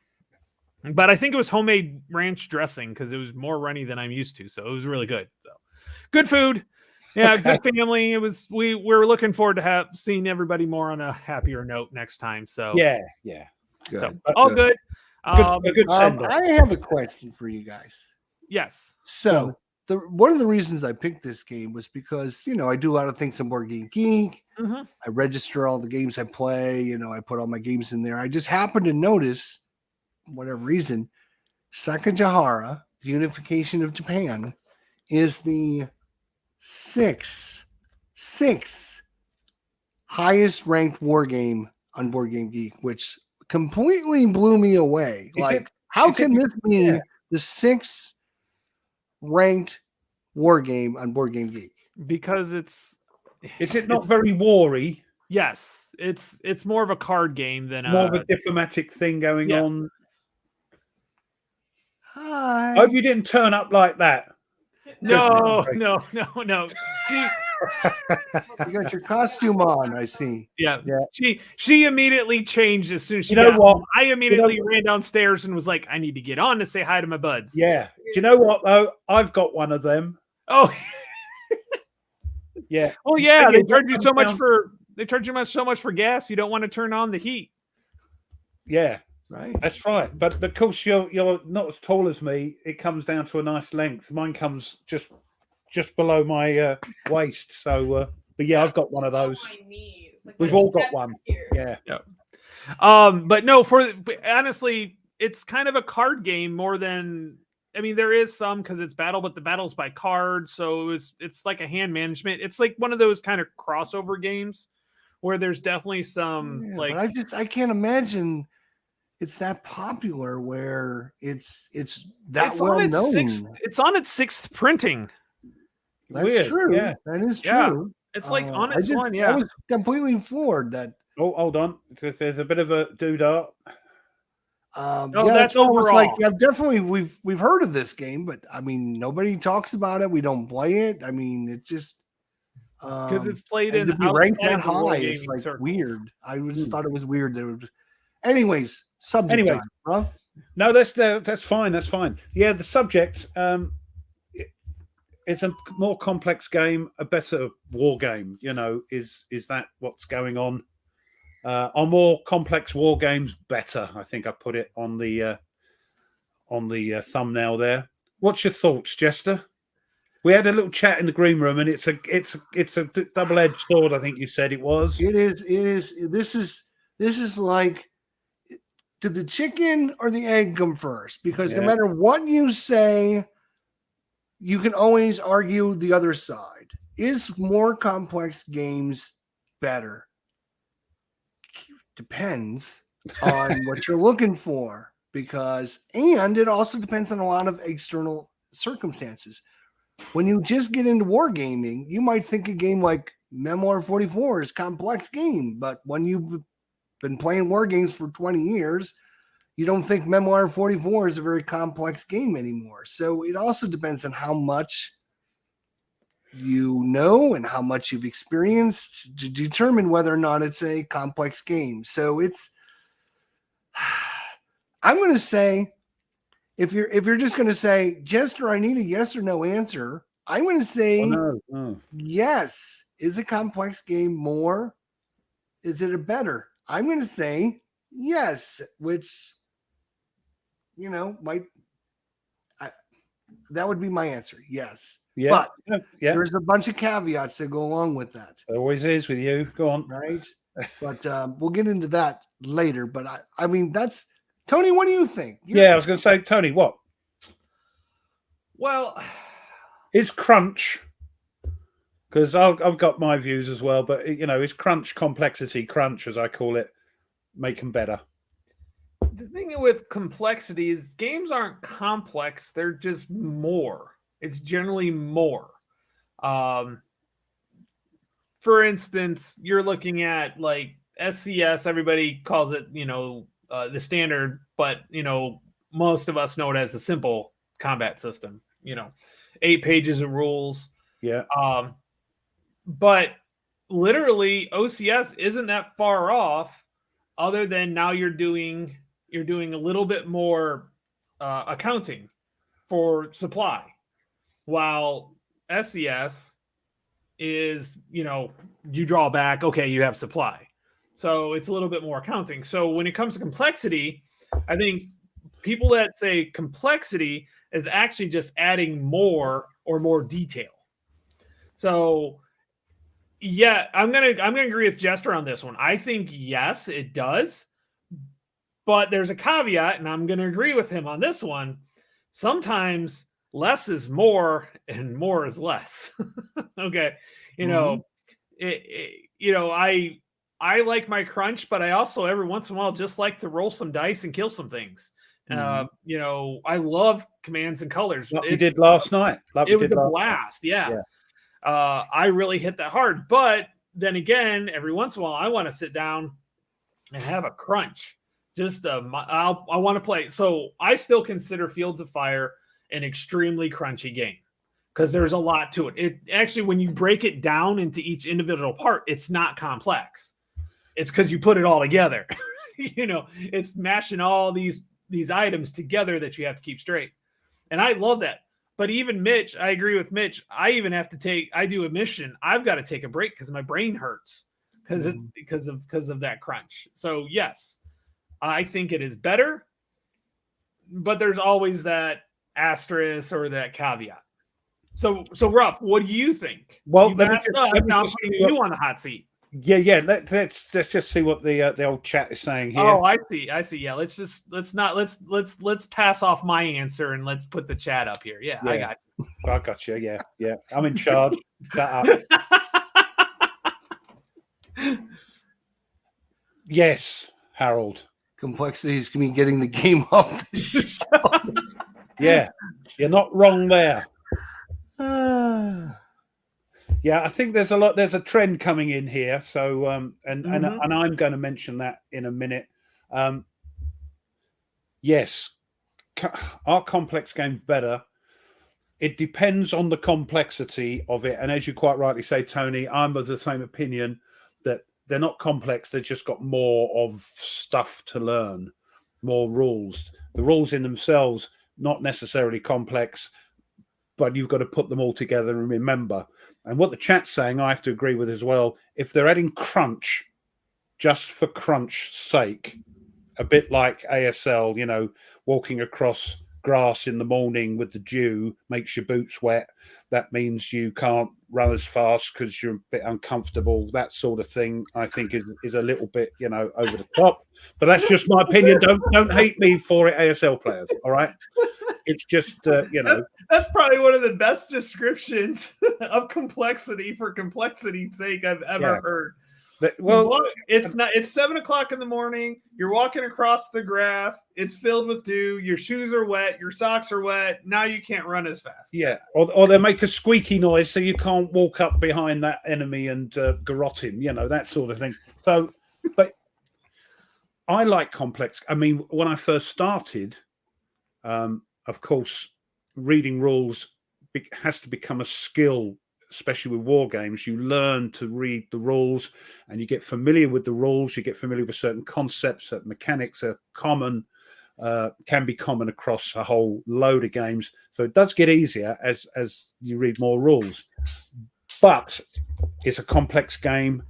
but I think it was homemade ranch dressing because it was more runny than I'm used to. So it was really good. So good food. Yeah, okay. Good family. It was. We were looking forward to seeing everybody more on a happier note next time. So yeah, good. So all good. Good send-off. I have a question for you guys. Yes. So one of the reasons I picked this game was because I do a lot of things on Board Game Geek. Mm-hmm. I register all the games I play. I put all my games in there. I just happened to notice, for whatever reason, Sakagihara, the unification of Japan, is the sixth highest ranked war game on Board Game Geek, which completely blew me away. How can this be the 6th ranked war game on Board Game Geek? Because is it not very war-y? Yes, it's more of a card game than more of a diplomatic thing going on. Hi. I hope you didn't turn up like that. No. You got your costume on, I see. Yeah. She immediately changed as soon as she got home. I immediately ran downstairs and was like, I need to get on to say hi to my buds. Yeah. Do you know what though? I've got one of them. Oh. Yeah. Oh yeah. They charge you so much for gas. You don't want to turn on the heat. Yeah. Right. That's right. But of course you're not as tall as me. It comes down to a nice length. Mine comes just just below my waist. So, but yeah, I've got one of those. My knees. Like, We've my all got knees one. here. Yeah. But no, but honestly, it's kind of a card game more than. I mean, there is some because it's battle, but the battle's by card, so it's like a hand management. It's like one of those kind of crossover games where there's definitely some but I can't imagine it's that popular where it's that it's well on its known. It's on its sixth printing. That's Weird. true. Yeah. That is Yeah. true. It's like on its one. I Yeah. was completely floored that. Oh, hold on. There's a bit of a doodah. No, yeah, that's it's almost like overall. definitely we've heard of this game, but I mean nobody talks about it. We don't play it. I mean, it's just Because it's played and in to be ranked outside that the high, wargaming it's like circles. weird. I just thought it was weird. Anyways, subject time, Ruff. No, that's fine. That's fine. Yeah, the subject. It's a more complex game, a better war game. You know, is that what's going on? Are more complex war games better? I think I put it on the thumbnail there. What's your thoughts, Jester? We had a little chat in the green room, and it's a double-edged sword. I think you said it was. It is. This is like, did the chicken or the egg come first? Because no matter what you say, you can always argue the other side. Is more complex games better? Depends on what you're looking for, and it also depends on a lot of external circumstances. When you just get into wargaming, you might think a game like Memoir 44 is a complex game, but when you've been playing war games for 20 years, you don't think Memoir 44 is a very complex game anymore. So it also depends on how much you know and how much you've experienced to determine whether or not it's a complex game. So I'm going to say, if you're just going to say, Jester, I need a yes or no answer, I'm going to say yes. Is a complex game more? Is it a better? I'm going to say yes, which, that would be my answer. Yes. Yeah. But there's a bunch of caveats that go along with that. It always is with you. Go on. Right. But we'll get into that later. But I mean, that's Tony. What do you think? I was going to say, Tony, what? Well, is crunch, because I've got my views as well, but is crunch crunch as I call it, make them better? The thing with complexity is games aren't complex; they're just more. It's generally more. For instance, you're looking at like SCS. Everybody calls it, the standard, but most of us know it as a simple combat system. 8 pages of rules. Yeah. But literally, OCS isn't that far off. Other than now, you're doing a little bit more accounting for supply, while SCS is, you draw back, okay, you have supply. So it's a little bit more accounting. So when it comes to complexity, I think people that say complexity is actually just adding more or more detail. So yeah, I'm gonna agree with Jester on this one. I think yes, it does. But there's a caveat, and I'm gonna agree with him on this one. Sometimes less is more and more is less. Okay. I like my crunch, but I also every once in a while just like to roll some dice and kill some things. I love commands and colors. Like we did last night. It was a blast. Yeah. I really hit that hard. But then again, every once in a while, I want to sit down and have a crunch. Just I want to play. So I still consider Fields of Fire an extremely crunchy game because there's a lot to it. It actually, when you break it down into each individual part, it's not complex. It's because you put it all together. It's mashing all these items together that you have to keep straight. And I love that. But even Mitch, I agree with Mitch. I even have to I do a mission. I've got to take a break because my brain hurts because of that crunch. So yes, I think it is better, but there's always that asterisk or that caveat. So Ruff, what do you think? Well, you let me asked just- us, let me now I'm just putting see what- you on the hot seat. Yeah. Let's just see what the old chat is saying here. Oh, I see. Yeah, let's pass off my answer and let's put the chat up here. Yeah. I got you. I got you. Yeah. I'm in charge. Shut up. Yes, Harold. Complexities can be getting the game off the shelf. Yeah, you're not wrong there. Ah. Yeah, I think there's a trend coming in here. So and I'm going to mention that in a minute. Yes, are complex games better? It depends on the complexity of it. And as you quite rightly say, Tony, I'm of the same opinion that they're not complex. They've just got more of stuff to learn, more rules. The rules in themselves, not necessarily complex, but you've got to put them all together and remember. And what the chat's saying, I have to agree with as well. If they're adding crunch just for crunch's sake, a bit like ASL, walking across grass in the morning with the dew makes your boots wet. That means you can't run as fast because you're a bit uncomfortable. That sort of thing, I think, is a little bit, over the top. But that's just my opinion. Don't hate me for it, ASL players. All right. It's just, That's probably one of the best descriptions of complexity for complexity's sake I've ever heard. It's 7 o'clock in the morning. You're walking across the grass. It's filled with dew. Your shoes are wet. Your socks are wet. Now you can't run as fast. Yeah. Or they make a squeaky noise so you can't walk up behind that enemy and garrote him, that sort of thing. So, but I like complex. I mean, when I first started, of course, reading rules has to become a skill, especially with war games. You learn to read the rules and you get familiar with the rules. You get familiar with certain concepts, that mechanics are common, can be common across a whole load of games. So it does get easier as you read more rules. But is a complex game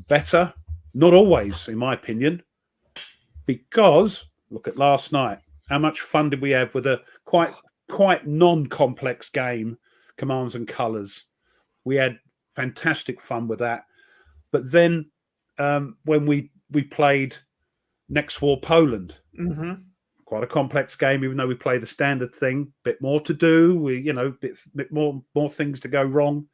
better? Not always, in my opinion, because look at last night. How much fun did we have with a quite non-complex game, Commands and Colors? We had fantastic fun with that. But then when we played Next War Poland, quite a complex game, even though we played the standard thing, bit more to do, bit more things to go wrong.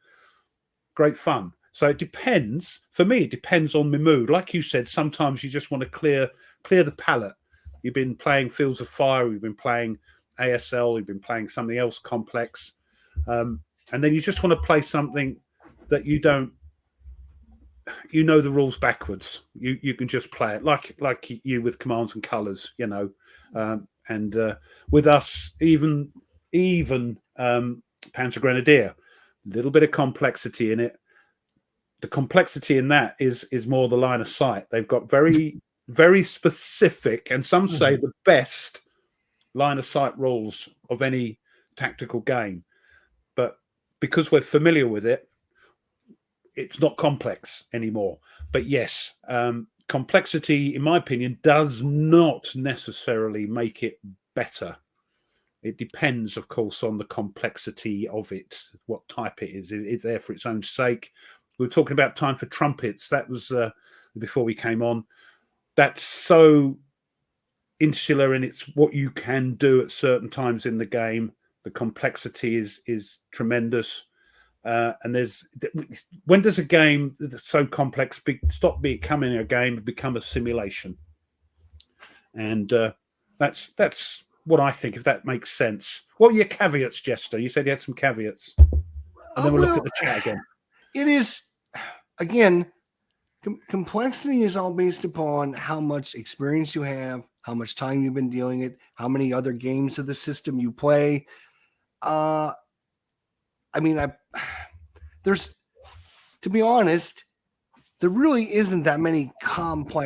Great fun. So it depends. For me, it depends on my mood. Like you said, sometimes you just want to clear the palette. You've been playing Fields of Fire, you've been playing ASL, you've been playing something else complex. And then you just want to play something that you don't, the rules backwards. You can just play it like you with Commands and Colors, and with us, even Panzer Grenadier, a little bit of complexity in it. The complexity in that is more the line of sight. They've got very, very specific, and some say the best line of sight rules of any tactical game. But because we're familiar with it, it's not complex anymore. But yes, complexity, in my opinion, does not necessarily make it better. It depends, of course, on the complexity of it, what type it is. It's there for its own sake. We were talking about Time for Trumpets. That was before we came on. That's so insular in its what you can do at certain times in the game. The complexity is tremendous. And when does a game that's so complex stop becoming a game and become a simulation? And that's what I think, if that makes sense. What are your caveats, Jester? You said you had some caveats. And then we'll look at the chat again. It is, again, complexity is all based upon how much experience you have, how much time you've been dealing it, how many other games of the system you play. There's, to be honest, there really isn't that many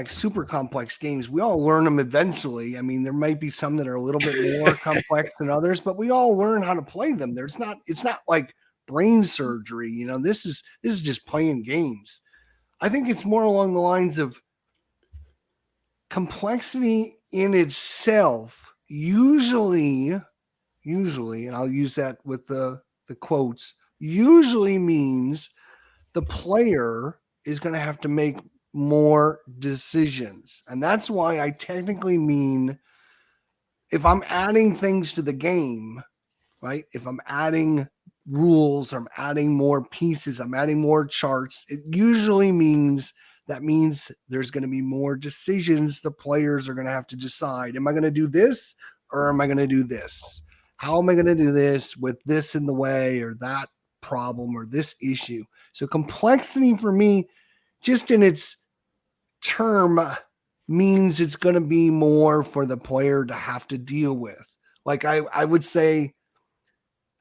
super complex games. We all learn them eventually. I mean, there might be some that are a little bit more complex than others, but we all learn how to play them. It's not like brain surgery. This is just playing games. I think it's more along the lines of complexity in itself. Usually, and I'll use that with the the quotes, usually means the player is going to have to make more decisions. And that's why I technically mean if I'm adding things to the game, right? If I'm adding rules, I'm adding more pieces, I'm adding more charts, it usually means there's going to be more decisions the players are going to have to decide. Am I going to do this or am I going to do this? How am I going to do this with this in the way or that problem or this issue? So complexity for me, just in its term, means it's going to be more for the player to have to deal with. Like I would say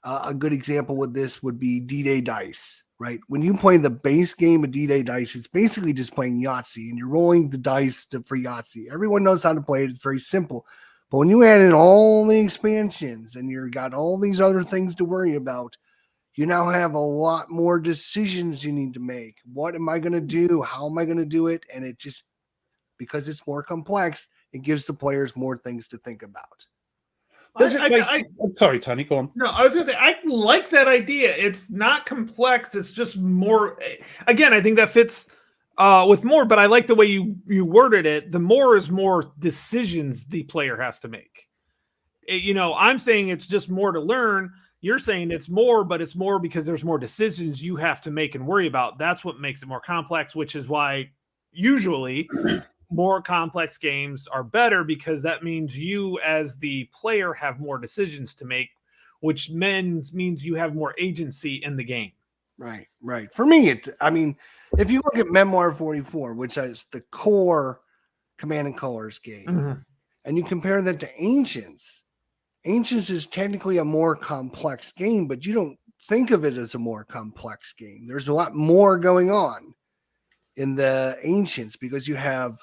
a good example with this would be D-Day Dice, right? When you play the base game of D-Day Dice, it's basically just playing Yahtzee and you're rolling the dice for Yahtzee. Everyone knows how to play it. It's very simple. But when you add in all the expansions and you've got all these other things to worry about, you now have a lot more decisions you need to make. What am I going to do? How am I going to do it? And it just, because it's more complex, it gives the players more things to think about. Does it make, I'm sorry, Tony, go on. No, I was going to say, I like that idea. It's not complex. It's just more, again, I think that fits with more, but I like the way you worded it. The more is more decisions the player has to make. I'm saying it's just more to learn. You're saying it's more, but it's more because there's more decisions you have to make and worry about. That's what makes it more complex, which is why usually more complex games are better, because that means you as the player have more decisions to make, which means you have more agency in the game. Right. For me, if you look at Memoir 44, which is the core Command and Colors game, and you compare that to Ancients is technically a more complex game, but you don't think of it as a more complex game. There's a lot more going on in the Ancients because you have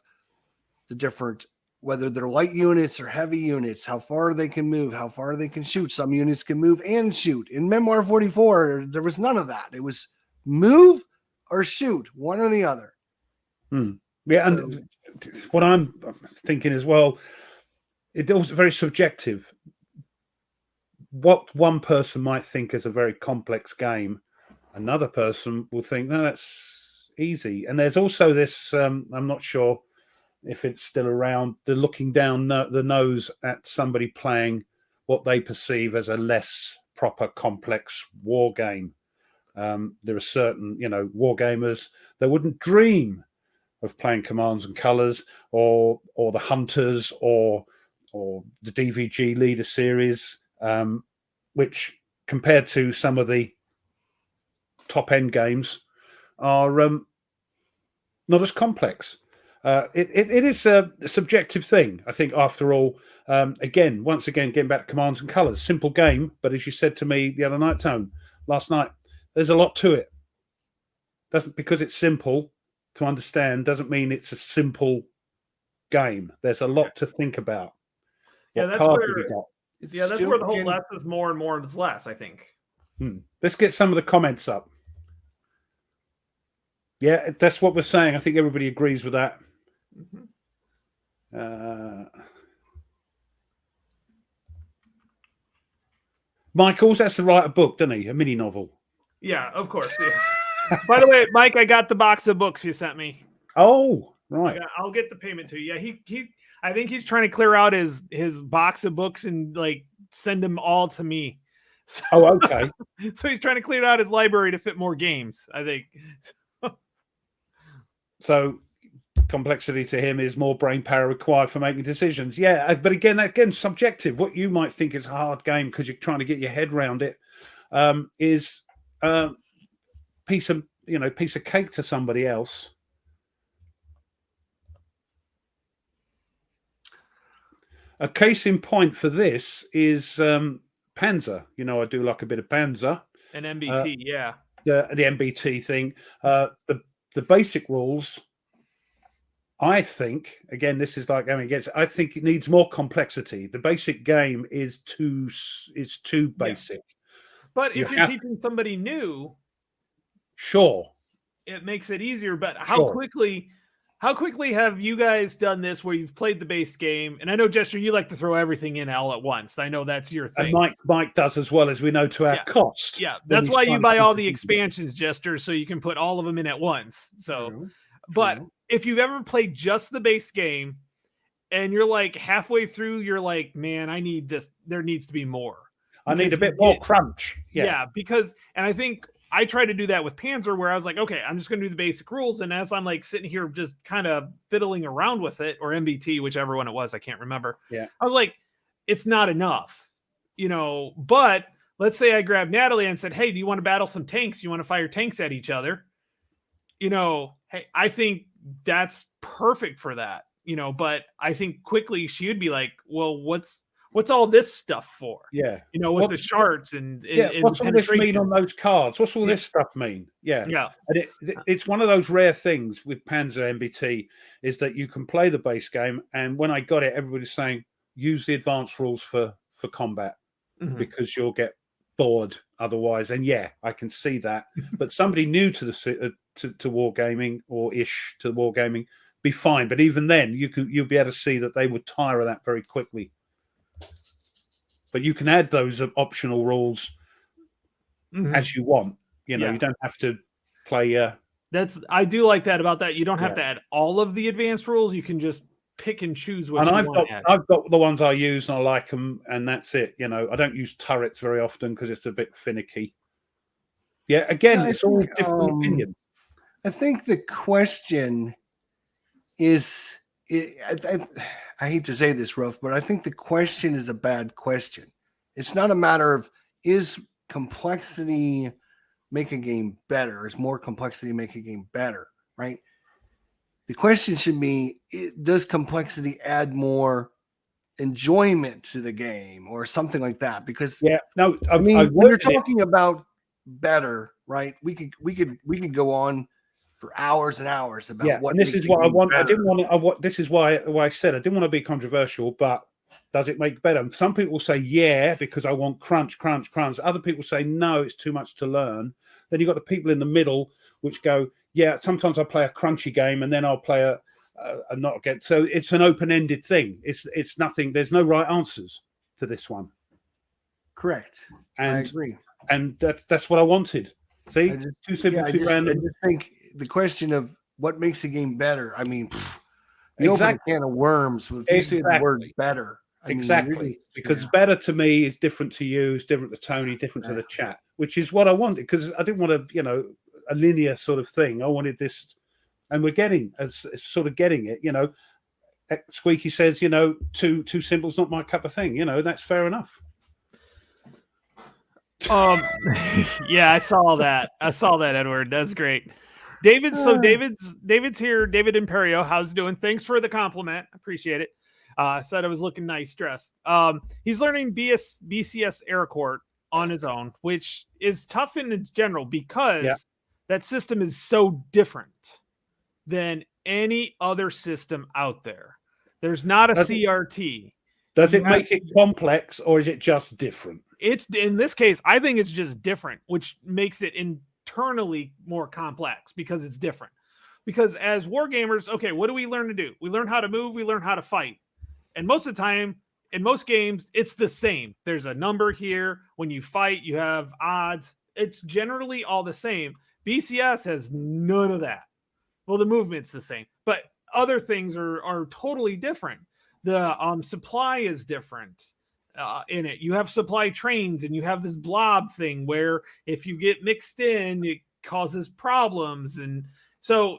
the different, whether they're light units or heavy units, how far they can move, how far they can shoot. Some units can move and shoot. In Memoir 44, there was none of that. It was move or shoot, one or the other. Yeah, and what I'm thinking as well, it's also very subjective. What one person might think is a very complex game, another person will think, no, that's easy. And there's also this, I'm not sure if it's still around, the looking down the nose at somebody playing what they perceive as a less proper, complex war game. There are certain, war gamers that wouldn't dream of playing Commands and Colors or the Hunters or the DVG Leader series, which compared to some of the top end games are not as complex. It is a subjective thing, I think, after all. Once again, getting back to Commands and Colors, simple game, but as you said to me the other night, Tone, last night, there's a lot to it. Because it's simple to understand doesn't mean it's a simple game. There's a lot to think about. That's where the whole less is more and more is less, I think. Let's get some of the comments up. Yeah, that's what we're saying. I think everybody agrees with that. Michael's, that's to write a book, doesn't he? A mini novel. Yeah, of course. Yeah. By the way, Mike, I got the box of books you sent me. Oh, right. I'll get the payment to you. Yeah, he I think he's trying to clear out his box of books and send them all to me. So, okay. So he's trying to clear out his library to fit more games, I think. So complexity to him is more brain power required for making decisions. Yeah, but again, subjective. What you might think is a hard game because you're trying to get your head around it is piece of cake to somebody else. A case in point for this is Panzer. I do like a bit of Panzer. An MBT, yeah. The MBT thing. The basic rules, I think, again, this is like going against. I think it needs more complexity. The basic game is too basic. Yeah. But if you're teaching somebody new, sure, it makes it easier. But how How quickly have you guys done this where you've played the base game? And I know, Jester, you like to throw everything in all at once. I know that's your thing. And Mike does as well, as we know, to our cost. Yeah, that's why you buy all the expansions, Jester, so you can put all of them in at once. So, but if you've ever played just the base game and you're like halfway through, you're like, man, I need this. There needs to be more. I need a bit more crunch. Yeah, because, and I think I tried to do that with Panzer, where I was like, okay, I'm just going to do the basic rules. And as I'm like sitting here just kind of fiddling around with it, or MBT, whichever one it was, I can't remember. Yeah. I was like, it's not enough, but let's say I grabbed Natalie and said, hey, do you want to battle some tanks? You want to fire tanks at each other? Hey, I think that's perfect for that, but I think quickly she would be like, well, what's all this stuff for? Yeah. With the shards and what's all this mean on those cards? What's all this stuff mean? Yeah. Yeah. And it's one of those rare things with Panzer MBT is that you can play the base game. And when I got it, everybody's saying, use the advanced rules for combat because you'll get bored otherwise. And yeah, I can see that. But somebody new to the to wargaming or ish to wargaming be fine. But even then, you'll be able to see that they would tire of that very quickly. But you can add those optional rules as you want. You don't have to play. I do like that about that. You don't have to add all of the advanced rules. You can just pick and choose what and you want to add. I've got the ones I use and I like them, and that's it. I don't use turrets very often because it's a bit finicky. Yeah, again, it's all different opinions. I think the question is, I hate to say this, Ruff, but I think the question is a bad question. It's not a matter of, is complexity make a game better? Is more complexity make a game better, right? The question should be, does complexity add more enjoyment to the game or something like that? Because when you're talking about better, right? We could go on for hours and hours about what. And this is what I want. Better. I didn't want to. This is why I said I didn't want to be controversial, but does it make better? Some people say yeah because I want crunch. Other people say no, it's too much to learn. Then you've got the people in the middle which go, yeah, sometimes I play a crunchy game and then I'll play a not again. So it's an open-ended thing. It's nothing. There's no right answers to this one. Correct. And I agree. And that's what I wanted. See, too simple, too random. I just think the question of what makes a game better. I mean, you open a can of worms if you say the word better. Because better to me is different to you, is different to Tony, different to the chat, which is what I wanted. Because I didn't want to, a linear sort of thing. I wanted this, and we're getting it. Squeaky says, too simple's not my cup of thing. That's fair enough. Yeah, I saw that, Edward. That's great. David's here. David Imperio, how's it doing? Thanks for the compliment. Appreciate it. Said I was looking nice dressed. He's learning BCS Aircourt on his own, which is tough in general because that system is so different than any other system out there. There's not a CRT. Does it make it complex or is it just different? It's in this case, I think it's just different, which makes it internally more complex because it's different. Because as wargamers, okay, what do we learn to do? We learn how to move, we learn how to fight. And most of the time, in most games, it's the same. There's a number here. When you fight, you have odds. It's generally all the same. BCS has none of that. Well, the movement's the same, but other things are totally different. The supply is different in it. You have supply trains, and you have this blob thing where if you get mixed in, it causes problems. And so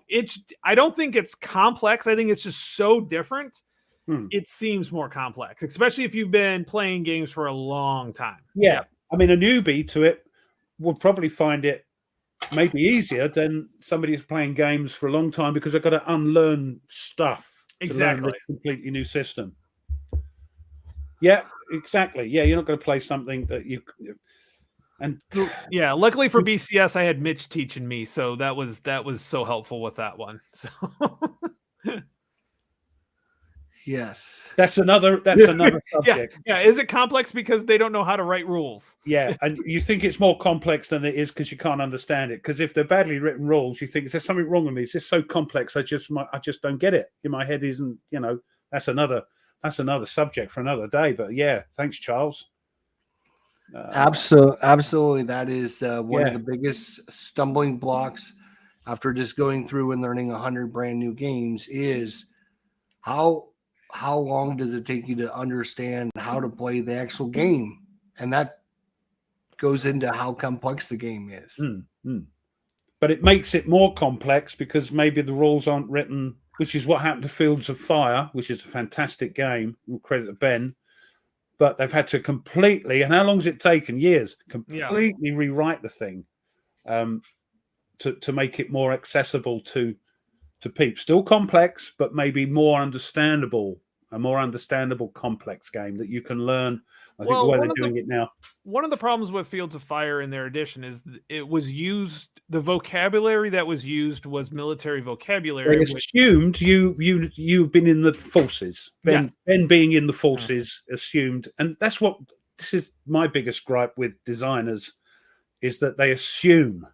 I don't think it's complex. I think it's just so different. It seems more complex, especially if you've been playing games for a long time. Yeah. I mean, a newbie to it would probably find it maybe easier than somebody who's playing games for a long time because they've got to unlearn stuff. Exactly. To learn a completely new system. Yeah, exactly. Yeah, you're not going to play something that you... And yeah, luckily for BCS, I had Mitch teaching me, so that was so helpful with that one. So Yes. That's another subject. Yeah. Is it complex because they don't know how to write rules? Yeah, and you think it's more complex than it is because you can't understand it. Because if they're badly written rules, you think, is there something wrong with me? Is this so complex? I just don't get it. In my head isn't, that's another subject for another day. But yeah, thanks, Charles. Absolutely. That is one Yeah. of the biggest stumbling blocks after just going through and learning 100 brand new games is how long does it take you to understand how to play the actual game? And that goes into how complex the game is. But it makes it more complex because maybe the rules aren't written, which is what happened to Fields of Fire, which is a fantastic game. We'll credit to Ben. But they've had to completely, and how long has it taken? Years. Completely rewrite the thing to make it more accessible to peeps. Still complex, but maybe more understandable. A more understandable, complex game that you can learn. I think the way they're doing it now. One of the problems with Fields of Fire in their edition is it was used. The vocabulary that was used was military vocabulary. They assumed you've been in the forces. Ben being in the forces assumed, and that's what this is. My biggest gripe with designers is that they assume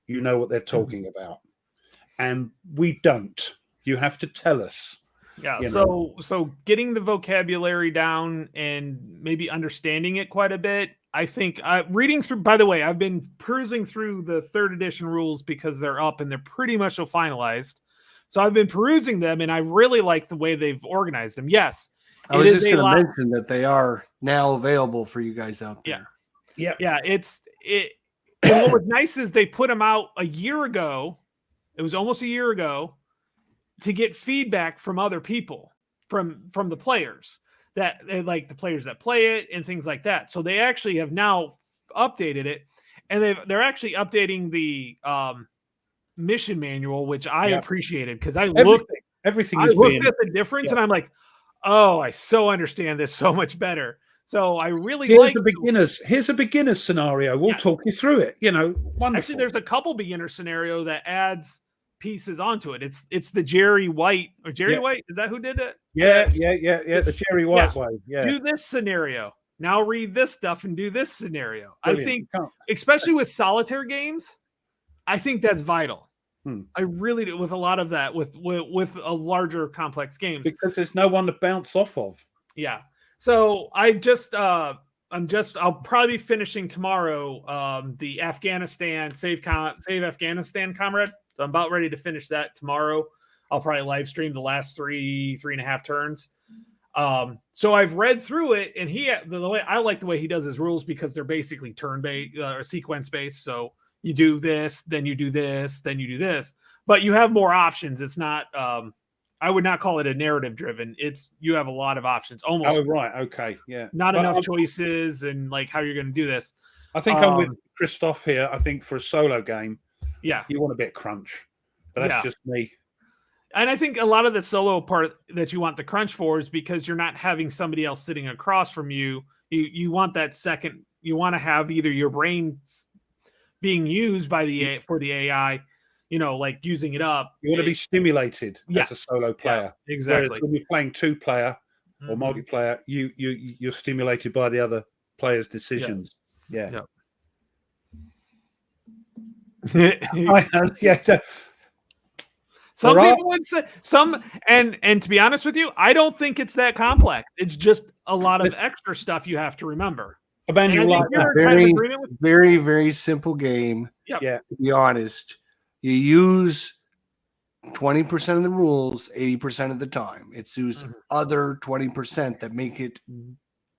you know what they're talking about, and we don't. You have to tell us. Yeah. So getting the vocabulary down and maybe understanding it quite a bit. I think reading through, by the way, I've been perusing through the 3rd edition rules because they're up and they're pretty much finalized. So I've been perusing them and I really like the way they've organized them. Yes. I was just going to mention that they are now available for you guys out there. Yeah. And what was nice is they put them out a year ago. It was almost a year ago to get feedback from other people, from the players. That like the players that play it and things like that. So they actually have now updated it, and they're actually updating the mission manual, which I appreciated because I looked at the difference and I'm like, oh, I so understand this so much better. So I really here's a beginner's scenario. We'll talk you through it. Wonderful. Actually, there's a couple beginner scenario that adds pieces onto it. It's the Jerry White or Jerry White. Is that who did it? Yeah. The Jerry White way. Yeah. Do this scenario. Now read this stuff and do this scenario. Brilliant. I think, especially with solitaire games, I think that's vital. I really do with a lot of that with a larger complex games because there's no one to bounce off of. Yeah. So I'll probably be finishing tomorrow the Afghanistan Save Afghanistan Comrade. So I'm about ready to finish that tomorrow. I'll probably live stream the last 3.5 turns. So I've read through it, and I like the way he does his rules because they're basically turn-based or sequence-based. So you do this, then you do this, then you do this, but you have more options. It's not. I would not call it a narrative-driven. You have a lot of options. Almost. Oh right, okay, yeah. Not enough choices and like how you're going to do this. I think I'm with Christoph here. I think for a solo game. Yeah, you want a bit of crunch, but that's just me. And I think a lot of the solo part that you want the crunch for is because you're not having somebody else sitting across from you. You want that second. You want to have either your brain being used by for the AI, like using it up. You want to be stimulated as a solo player. Yeah, exactly. Whereas when you're playing 2-player or multiplayer, you're stimulated by the other player's decisions. Yeah. Some people would say and to be honest with you, I don't think it's that complex. It's just a lot of extra stuff you have to remember. Very, very simple game. Yep. Yeah. To be honest, you use 20% of the rules 80% of the time. It's those other 20% that make it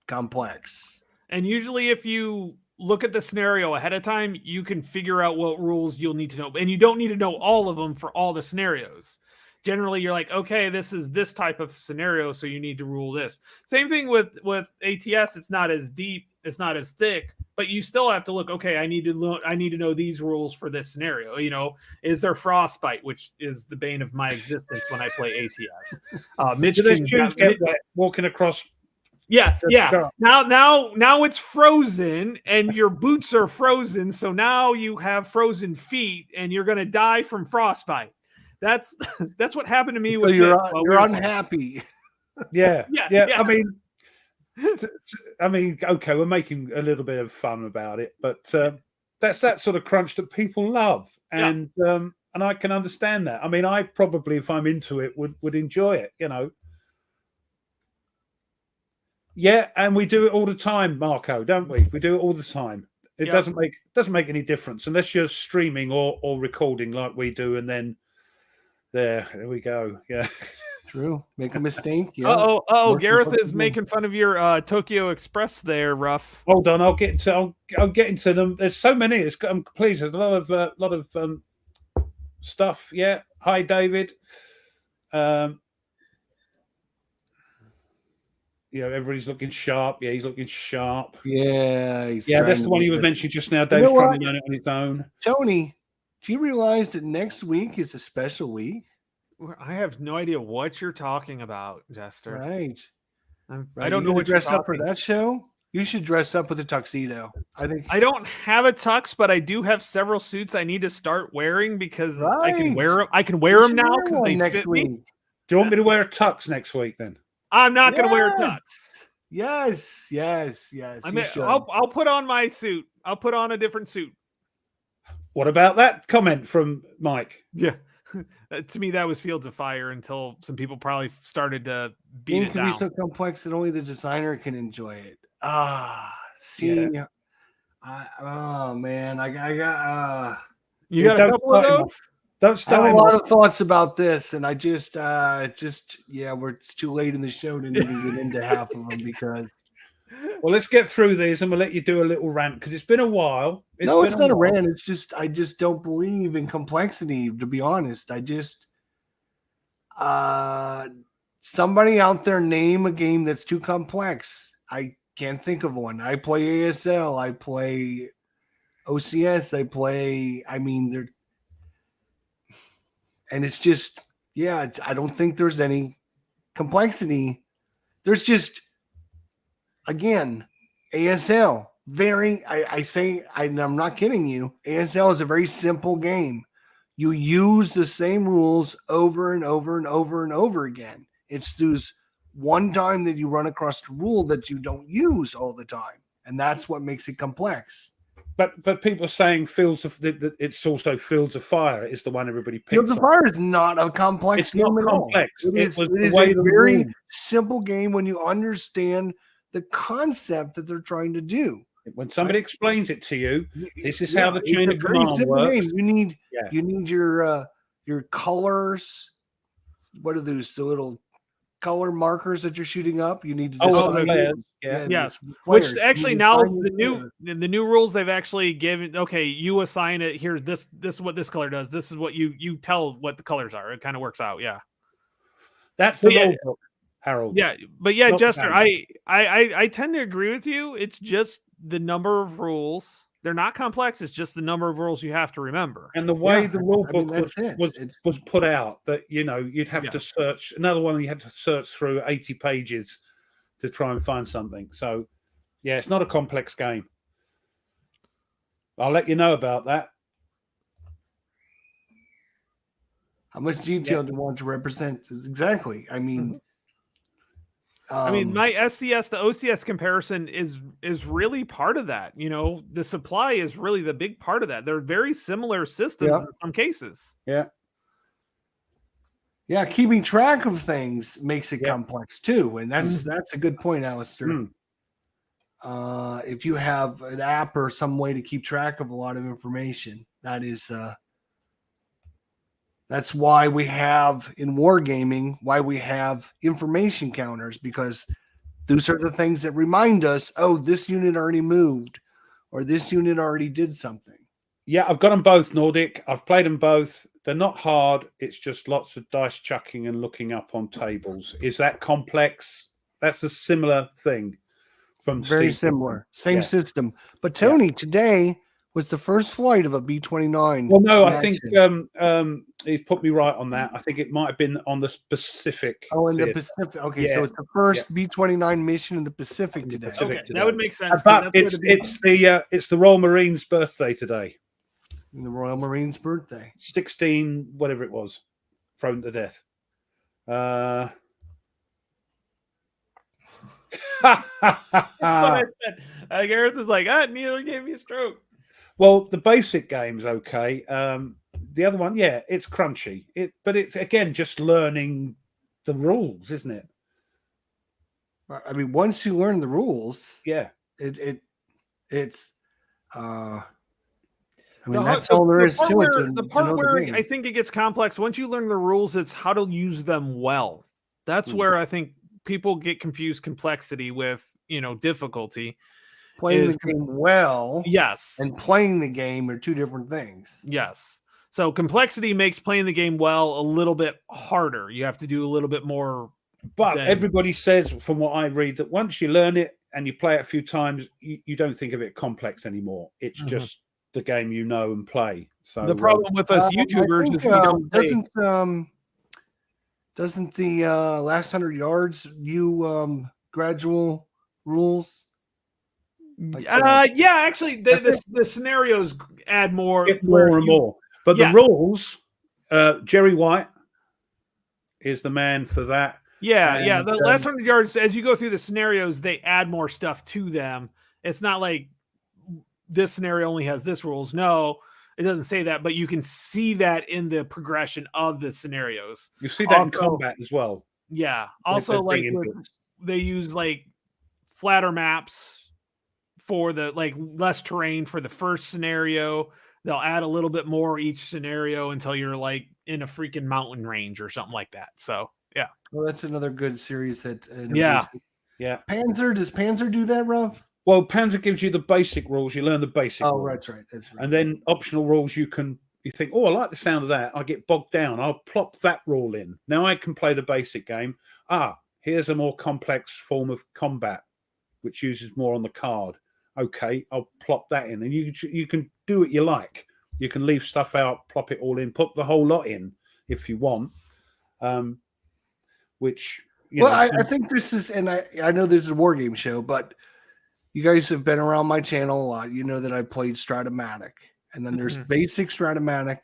complex. And usually if you look at the scenario ahead of time, you can figure out what rules you'll need to know. And you don't need to know all of them for all the scenarios. Generally, you're like, okay, this is this type of scenario, so you need to rule this. Same thing with ATS. It's not as deep, it's not as thick, but you still have to look, okay, I need to know these rules for this scenario. Is there frostbite, which is the bane of my existence when I play ATS. Mitch get walking across. Yeah. Now it's frozen and your boots are frozen. So now you have frozen feet and you're going to die from frostbite. That's what happened to me. So you're unhappy. Yeah, Yeah, yeah. yeah. I mean, okay, we're making a little bit of fun about it, but that's that sort of crunch that people love, Yeah. and I can understand that. I mean, I probably, if I'm into it, would enjoy it, you know. Yeah, and we do it all the time, Marco, don't we? We do it all the time. It Yep. doesn't make any difference unless you're streaming or recording like we do, and then there we go. Yeah. True. Make a mistake. Yeah. Oh, Work Gareth with is making fun of your Tokyo Express there, Ruff. Hold on, I'll get into them. There's so many. It's please. There's a lot of stuff. Yeah. Hi, David. You know, everybody's looking sharp. Yeah, he's looking sharp. Yeah. Yeah, that's the one you were mentioning just now. Dave's trying to learn it on his own. Tony, do you realize that next week is a special week? I have no idea what you're talking about, Jester. Right. I don't know what you're dress up for that show. You should dress up with a tuxedo. I think I don't have a tux, but I do have several suits I need to start wearing because I can wear them. I can wear them now because they fit me. Do you want me to wear a tux next week then? I'm not going to wear a tux. Yes. I mean, I'll put on my suit. I'll put on a different suit. What about that comment from Mike? Yeah. To me, that was Fields of Fire until some people probably started to beat it down. It can be so complex that only the designer can enjoy it. See, Yeah. oh man, I got. You got a couple of those? Don't start. I have a lot of thoughts about this, and I just it's too late in the show to even get into half of them because. Well, let's get through these, and we'll let you do a little rant because it's been a while. It's not a rant. It's just I just don't believe in complexity. To be honest, I just somebody out there name a game that's too complex. I can't think of one. I play ASL. I play OCS. They're, and it's just I don't think there's any complexity. There's just. Again, ASL, I'm not kidding you. ASL is a very simple game. You use the same rules over and over and over and over again. It's those one time that you run across a rule that you don't use all the time. And that's what makes it complex. But people are saying it's also Fields of Fire is the one everybody picks. Fields of Fire is not a complex game at all. It is a very simple game when you understand the concept that they're trying to do. When somebody explains it to you, this is how the chain of command works. You need your colors. What are those? The little color markers that you're shooting up. You need to flares. Yes. Which actually now the new rules they've actually given. Okay, you assign it here. This is what this color does. This is what you tell what the colors are. It kind of works out. Yeah. That's the rule book. Harold. Yeah, but yeah, Jester, I tend to agree with you. It's just the number of rules. They're not complex. It's just the number of rules you have to remember. And the way the rule book was put out, that you'd have to search. Another one you had to search through 80 pages to try and find something. So, yeah, it's not a complex game. I'll let you know about that. How much detail do you want to represent? Exactly. I mean. My SCS to OCS comparison is really part of that. The supply is really the big part of that. They're very similar systems in some cases. Yeah. Yeah, keeping track of things makes it complex too, and that's a good point, Alistair. If you have an app or some way to keep track of a lot of information, that's why we have in wargaming, why we have information counters, because those are the things that remind us, oh, this unit already moved or this unit already did something. Yeah, I've got them both, Nordic. I've played them both. They're not hard. It's just lots of dice chucking and looking up on tables. Is that complex? That's a similar thing from Very similar. Same system. But Tony, today was the first flight of a B-29. Well, no, I think he's put me right on that. I think it might have been on the Pacific. Oh, in the Pacific. Okay, so it's the first B-29 mission in the Pacific today. That would make sense. But it's the Royal Marines' birthday today. The Royal Marines' birthday. 16, whatever it was, thrown to death. That's what I said. Gareth is like, neither gave me a stroke. Well, the basic game's okay. The other one, yeah, it's crunchy. But it's again just learning the rules, isn't it? I mean, once you learn the rules, Yeah. It's I mean, that's all there is to it. The part where I think it gets complex, once you learn the rules, it's how to use them well. That's where I think people get confused complexity with, difficulty. Playing the game well, yes, and playing the game are two different things. Yes. So complexity makes playing the game well a little bit harder. You have to do a little bit more. But everybody says, from what I read, that once you learn it and you play it a few times, you don't think of it complex anymore. It's just the game you know and play. So the problem with us YouTubers is we don't doesn't the last 100 yards gradual rules? Yeah, actually, the scenarios add more, and more. But the rules, Jerry White is the man for that. Yeah. The last 100 yards, as you go through the scenarios, they add more stuff to them. It's not like this scenario only has this rules. No, it doesn't say that, but you can see that in the progression of the scenarios. You see that in combat as well. Yeah. Also, like they use like flatter maps for the less terrain for the first scenario. They'll add a little bit more each scenario until you're like in a freaking mountain range or something like that. So yeah. Well, that's another good series that yeah. Panzer, does Panzer do that, Ruff? Well, Panzer gives you the basic rules. You learn the basic rules. That's right. And then optional rules you think, I like the sound of that. I get bogged down. I'll plop that rule in. Now I can play the basic game. Here's a more complex form of combat, which uses more on the card. Okay, I'll plop that in. And you can do what you like. You can leave stuff out, plop it all in, put the whole lot in if you want. Which, I think this is, and I know this is a war game show, but you guys have been around my channel a lot. You know that I played Stratomatic. And then there's basic Stratomatic,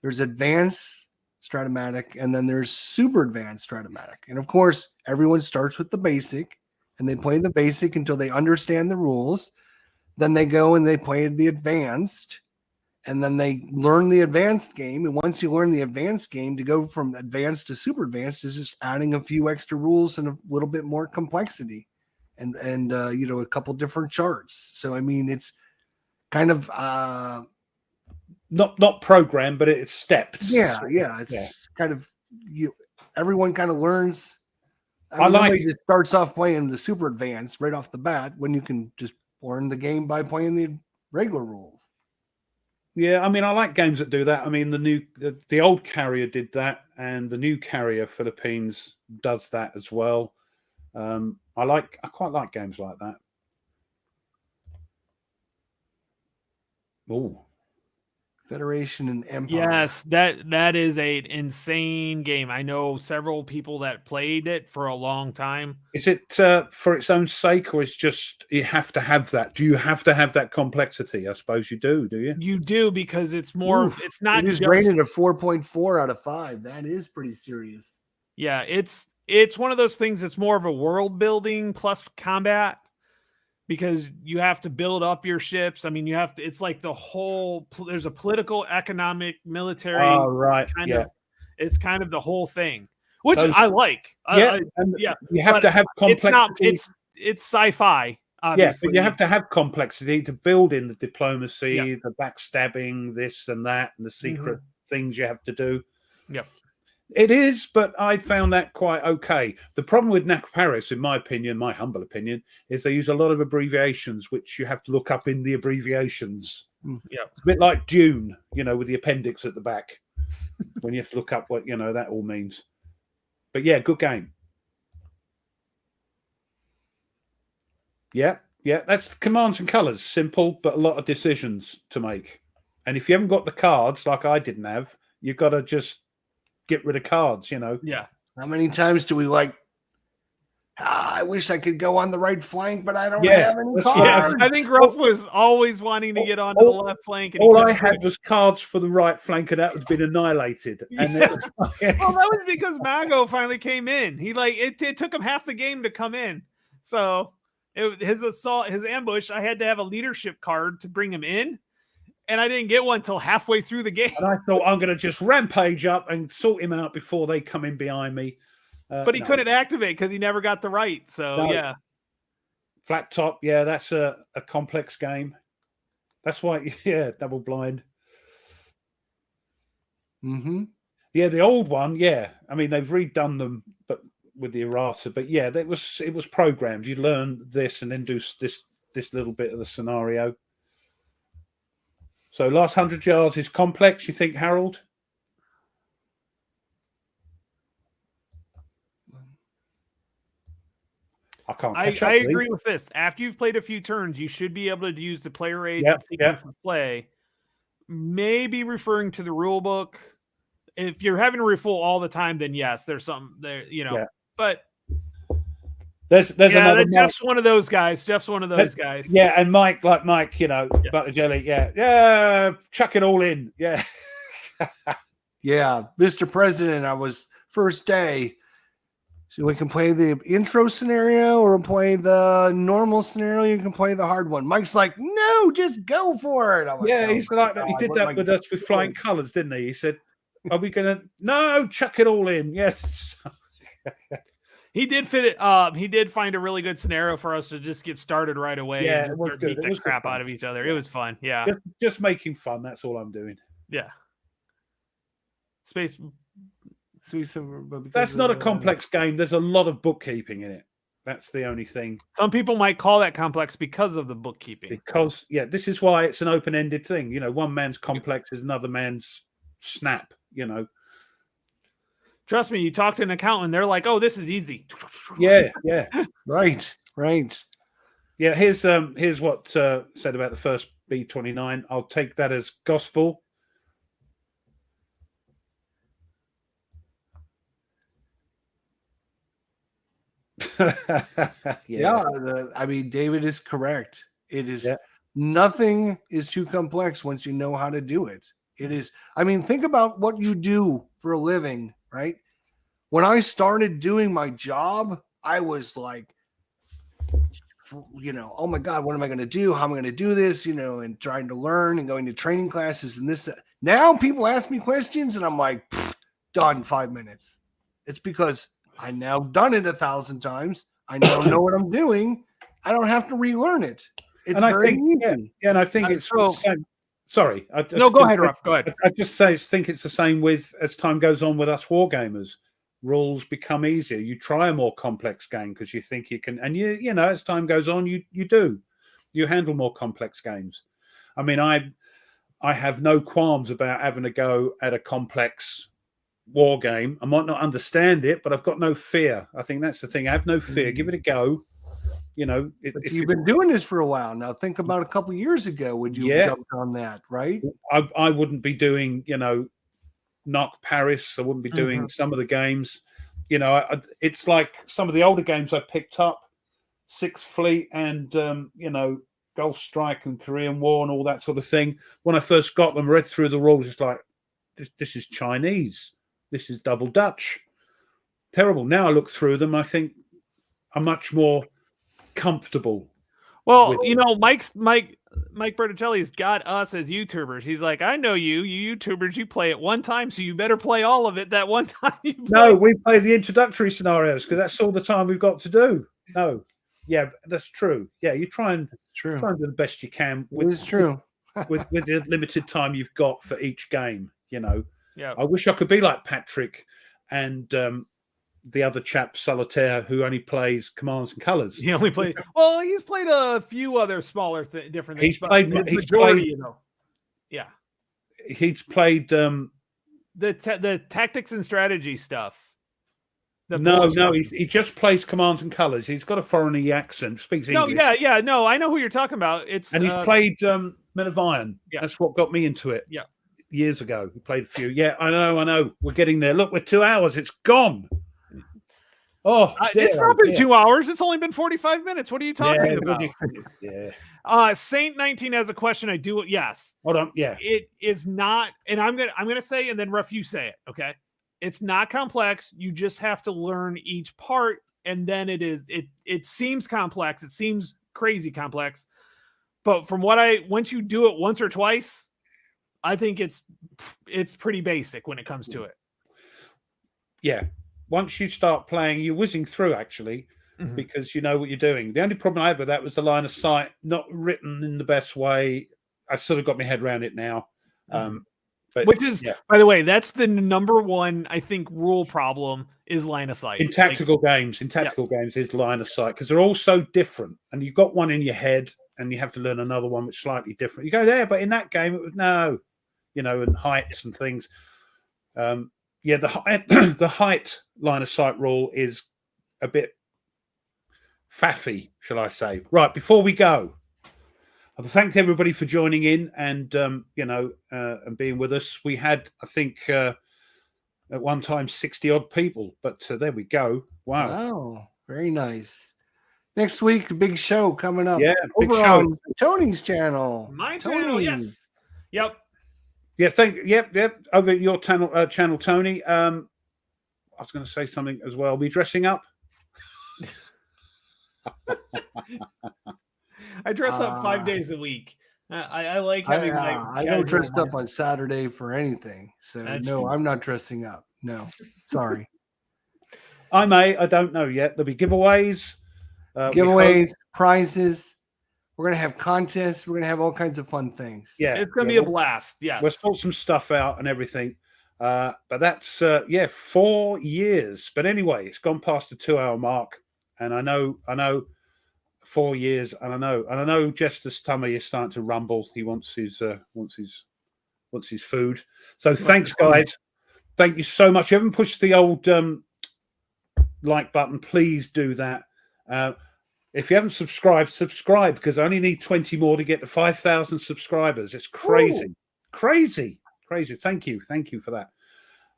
there's advanced Stratomatic, and then there's super advanced Stratomatic. And of course, everyone starts with the basic, and they play the basic until they understand the rules. Then they go and they play the advanced, and then they learn the advanced game. And once you learn the advanced game, to go from advanced to super advanced is just adding a few extra rules and a little bit more complexity, and a couple different charts. So I mean, it's kind of not programmed, but it's stepped. Yeah. It's kind of everyone kind of learns. Nobody just starts off playing the super advanced right off the bat when you can just learn the game by playing the regular rules. Yeah, I mean, I like games that do that. I mean, the old carrier did that, and the new carrier Philippines does that as well. I quite like games like that. Oh, Federation and Empire. Yes, that is an insane game. I know several people that played it for a long time. Is it for its own sake, or it's just you have to have that? Do you have to have that complexity? I suppose you do you? You do, because it's more. It's not. It is rated a 4.4 out of 5. That is pretty serious. Yeah, it's one of those things that's more of a world building plus combat, because you have to build up your ships. I mean, it's like the whole, there's a political, economic, military. Oh, right. It's kind of the whole thing, which I like. You have to have complexity. It's sci-fi, obviously. Yeah, but you have to have complexity to build in the diplomacy, the backstabbing, this and that, and the secret things you have to do. Yep. It is, but I found that quite okay. The problem with NAC Paris, in my opinion, my humble opinion, is they use a lot of abbreviations, which you have to look up in the abbreviations. Yeah, it's a bit like Dune, with the appendix at the back, when you have to look up what that all means. But yeah, good game. Yeah, that's commands and colors. Simple, but a lot of decisions to make. And if you haven't got the cards, like I didn't have, you've got to just get rid of cards, Yeah. How many times do we I wish I could go on the right flank, but I don't have any cards. Yeah, I think Ruff was always wanting to get onto the left flank. And all I had was cards for the right flank, and that had been annihilated. And well, that was because Mago finally came in. He it took him half the game to come in. So his assault, his ambush, I had to have a leadership card to bring him in, and I didn't get one till halfway through the game. And I thought I'm going to just rampage up and sort him out before they come in behind me. But he couldn't activate because he never got the right. So yeah. Flat top, yeah, that's a complex game. That's why, yeah, double blind. Mm-hmm. Yeah, the old one, yeah. I mean, they've redone them, but with the errata. But yeah, it was programmed. You learn this and then do this little bit of the scenario. So last 100 yards is complex, you think, Harold? I can't catch up. I agree with this. After you've played a few turns, you should be able to use the player age and sequence of play. Maybe referring to the rule book. If you're having to refill all the time, then yes, there's something there, but there's another Jeff's one of those guys. Yeah, and Mike, butter jelly, yeah, chuck it all in. Yeah. Yeah, Mr. President, I was first day. So we can play the intro scenario or play the normal scenario. You can play the hard one. Mike's like, no, just go for it. I'm like, he's like that. He did that with us with Flying Colours, didn't he? He said, are we going to? No, chuck it all in. Yes. He did fit it. He did find a really good scenario for us to just get started right away. Yeah, and just beat the crap out of each other. It was fun. Yeah. Just making fun. That's all I'm doing. Yeah. Space. That's not a complex game. There's a lot of bookkeeping in it. That's the only thing. Some people might call that complex because of the bookkeeping. Because, this is why it's an open-ended thing. One man's complex is another man's snap, Trust me, you talk to an accountant, they're like, oh, this is easy. Yeah. Right. Yeah, here's what said about the first B29. I'll take that as gospel. I mean, David is correct. It is nothing is too complex once you know how to do it. It is, I mean, think about what you do for a living, right? When I started doing my job, I was like, oh my God, what am I going to do? How am I going to do this? And trying to learn and going to training classes and this, that. Now people ask me questions and I'm like, done 5 minutes. It's because I now done it 1,000 times. I now know what I'm doing. I don't have to relearn it. It's very easy. And I think it's the same. Sorry. Go ahead, Ruff. Go ahead. I just think it's the same with as time goes on with us wargamers. Rules become easier. You try a more complex game because you think you can, and as time goes on, you handle more complex games. I mean, I have no qualms about having a go at a complex war game. I might not understand it, but I've got no fear. I think that's the thing. I have no fear. Give it a go. If you've been doing this for a while now, think about a couple of years ago. Would you have jumped on that, right? I wouldn't be doing, Knock Paris. I wouldn't be doing some of the games. It's like some of the older games I picked up, Sixth Fleet and Gulf Strike and Korean War and all that sort of thing. When I first got them, read through the rules, it's like, this is Chinese. This is double Dutch. Terrible. Now I look through them, I think I'm much more comfortable. Well, Mike Berticelli's got us as YouTubers. He's like, I know you YouTubers, you play it one time, so you better play all of it that one time. No, we play the introductory scenarios because that's all the time we've got to do. No, yeah, that's true. Yeah, you try and do the best you can. It's true. with the limited time you've got for each game. Yeah. I wish I could be like Patrick and the other chap Solitaire who only plays Commands and Colors. He only plays. Well, he's played a few other smaller different things. He's played. Yeah. He's played the tactics and strategy stuff. He just plays Commands and Colors. He's got a foreign accent. Speaks English. No, I know who you're talking about. He's played Men of Iron. Yeah. That's what got me into it. Yeah. Years ago, we played a few. Yeah, I know. We're getting there. Look, we're 2 hours. It's gone. Oh, it's not been 2 hours. It's only been 45 minutes. What are you talking about? Saint 19 has a question. I do. Yes. Hold on. Yeah. It is not, and I'm gonna say, and then Ruff, you say it. Okay. It's not complex. You just have to learn each part and then it seems complex. It seems crazy complex. But from once you do it once or twice, I think it's pretty basic when it comes to it. Yeah. Once you start playing, you're whizzing through actually, because you know what you're doing. The only problem I had with that was the line of sight, not written in the best way. I sort of got my head around it now. But, which is, by the way, that's the number one, I think, rule problem is line of sight. In tactical games, games is line of sight, because they're all so different. And you've got one in your head and you have to learn another one which is slightly different. You go there, but in that game, it was no, and heights and things. The height line of sight rule is a bit faffy, shall I say. Right, before we go, I'd thank everybody for joining in and and being with us. We had, I think, at one time 60 odd people, but there we go. Wow, very nice. Next week, a big show coming up. Yeah, over on Tony's channel. My channel, yes. Yep. Yeah, yep. Over your channel, Tony. I was going to say something as well. Are we dressing up? I dress up 5 days a week. I like having I don't dress up on Saturday for anything. So no, I'm not dressing up. No, sorry. I may. I don't know yet. There'll be giveaways. Prizes. We're going to have contests. We're going to have all kinds of fun things. Yeah. It's going to be a blast. Yes. We'll sort some stuff out and everything. But that's, 4 years. But anyway, it's gone past the 2-hour mark. And I know 4 years. And I know Jester's tummy is starting to rumble. He wants his food. So thanks, guys. Thank you so much. You haven't pushed the old like button. Please do that. If you haven't subscribe, because I only need 20 more to get to 5,000 subscribers. It's crazy. Ooh. Crazy. Thank you for that.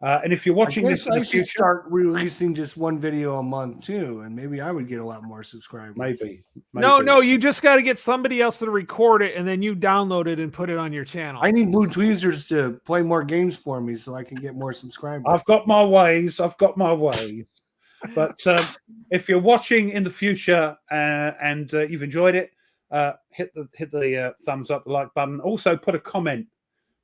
And if you're watching this in the future, start releasing just one video a month too, and maybe I would get a lot more subscribers. Maybe. No, you just got to get somebody else to record it, and then you download it and put it on your channel. I need Blue Tweezers to play more games for me so I can get more subscribers. I've got my ways. But if you're watching in the future and you've enjoyed it, hit the thumbs up, the like button. Also, put a comment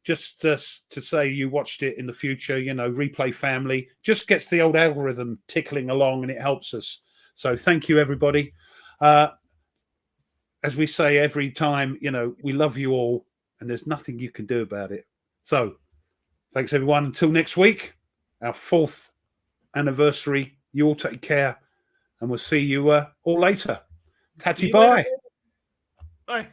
just to say you watched it in the future. Replay family just gets the old algorithm tickling along, and it helps us. So thank you, everybody. As we say every time, we love you all, and there's nothing you can do about it. So thanks, everyone. Until next week, our 4th anniversary. You all take care, and we'll see you all later. Tatty, bye. Bye.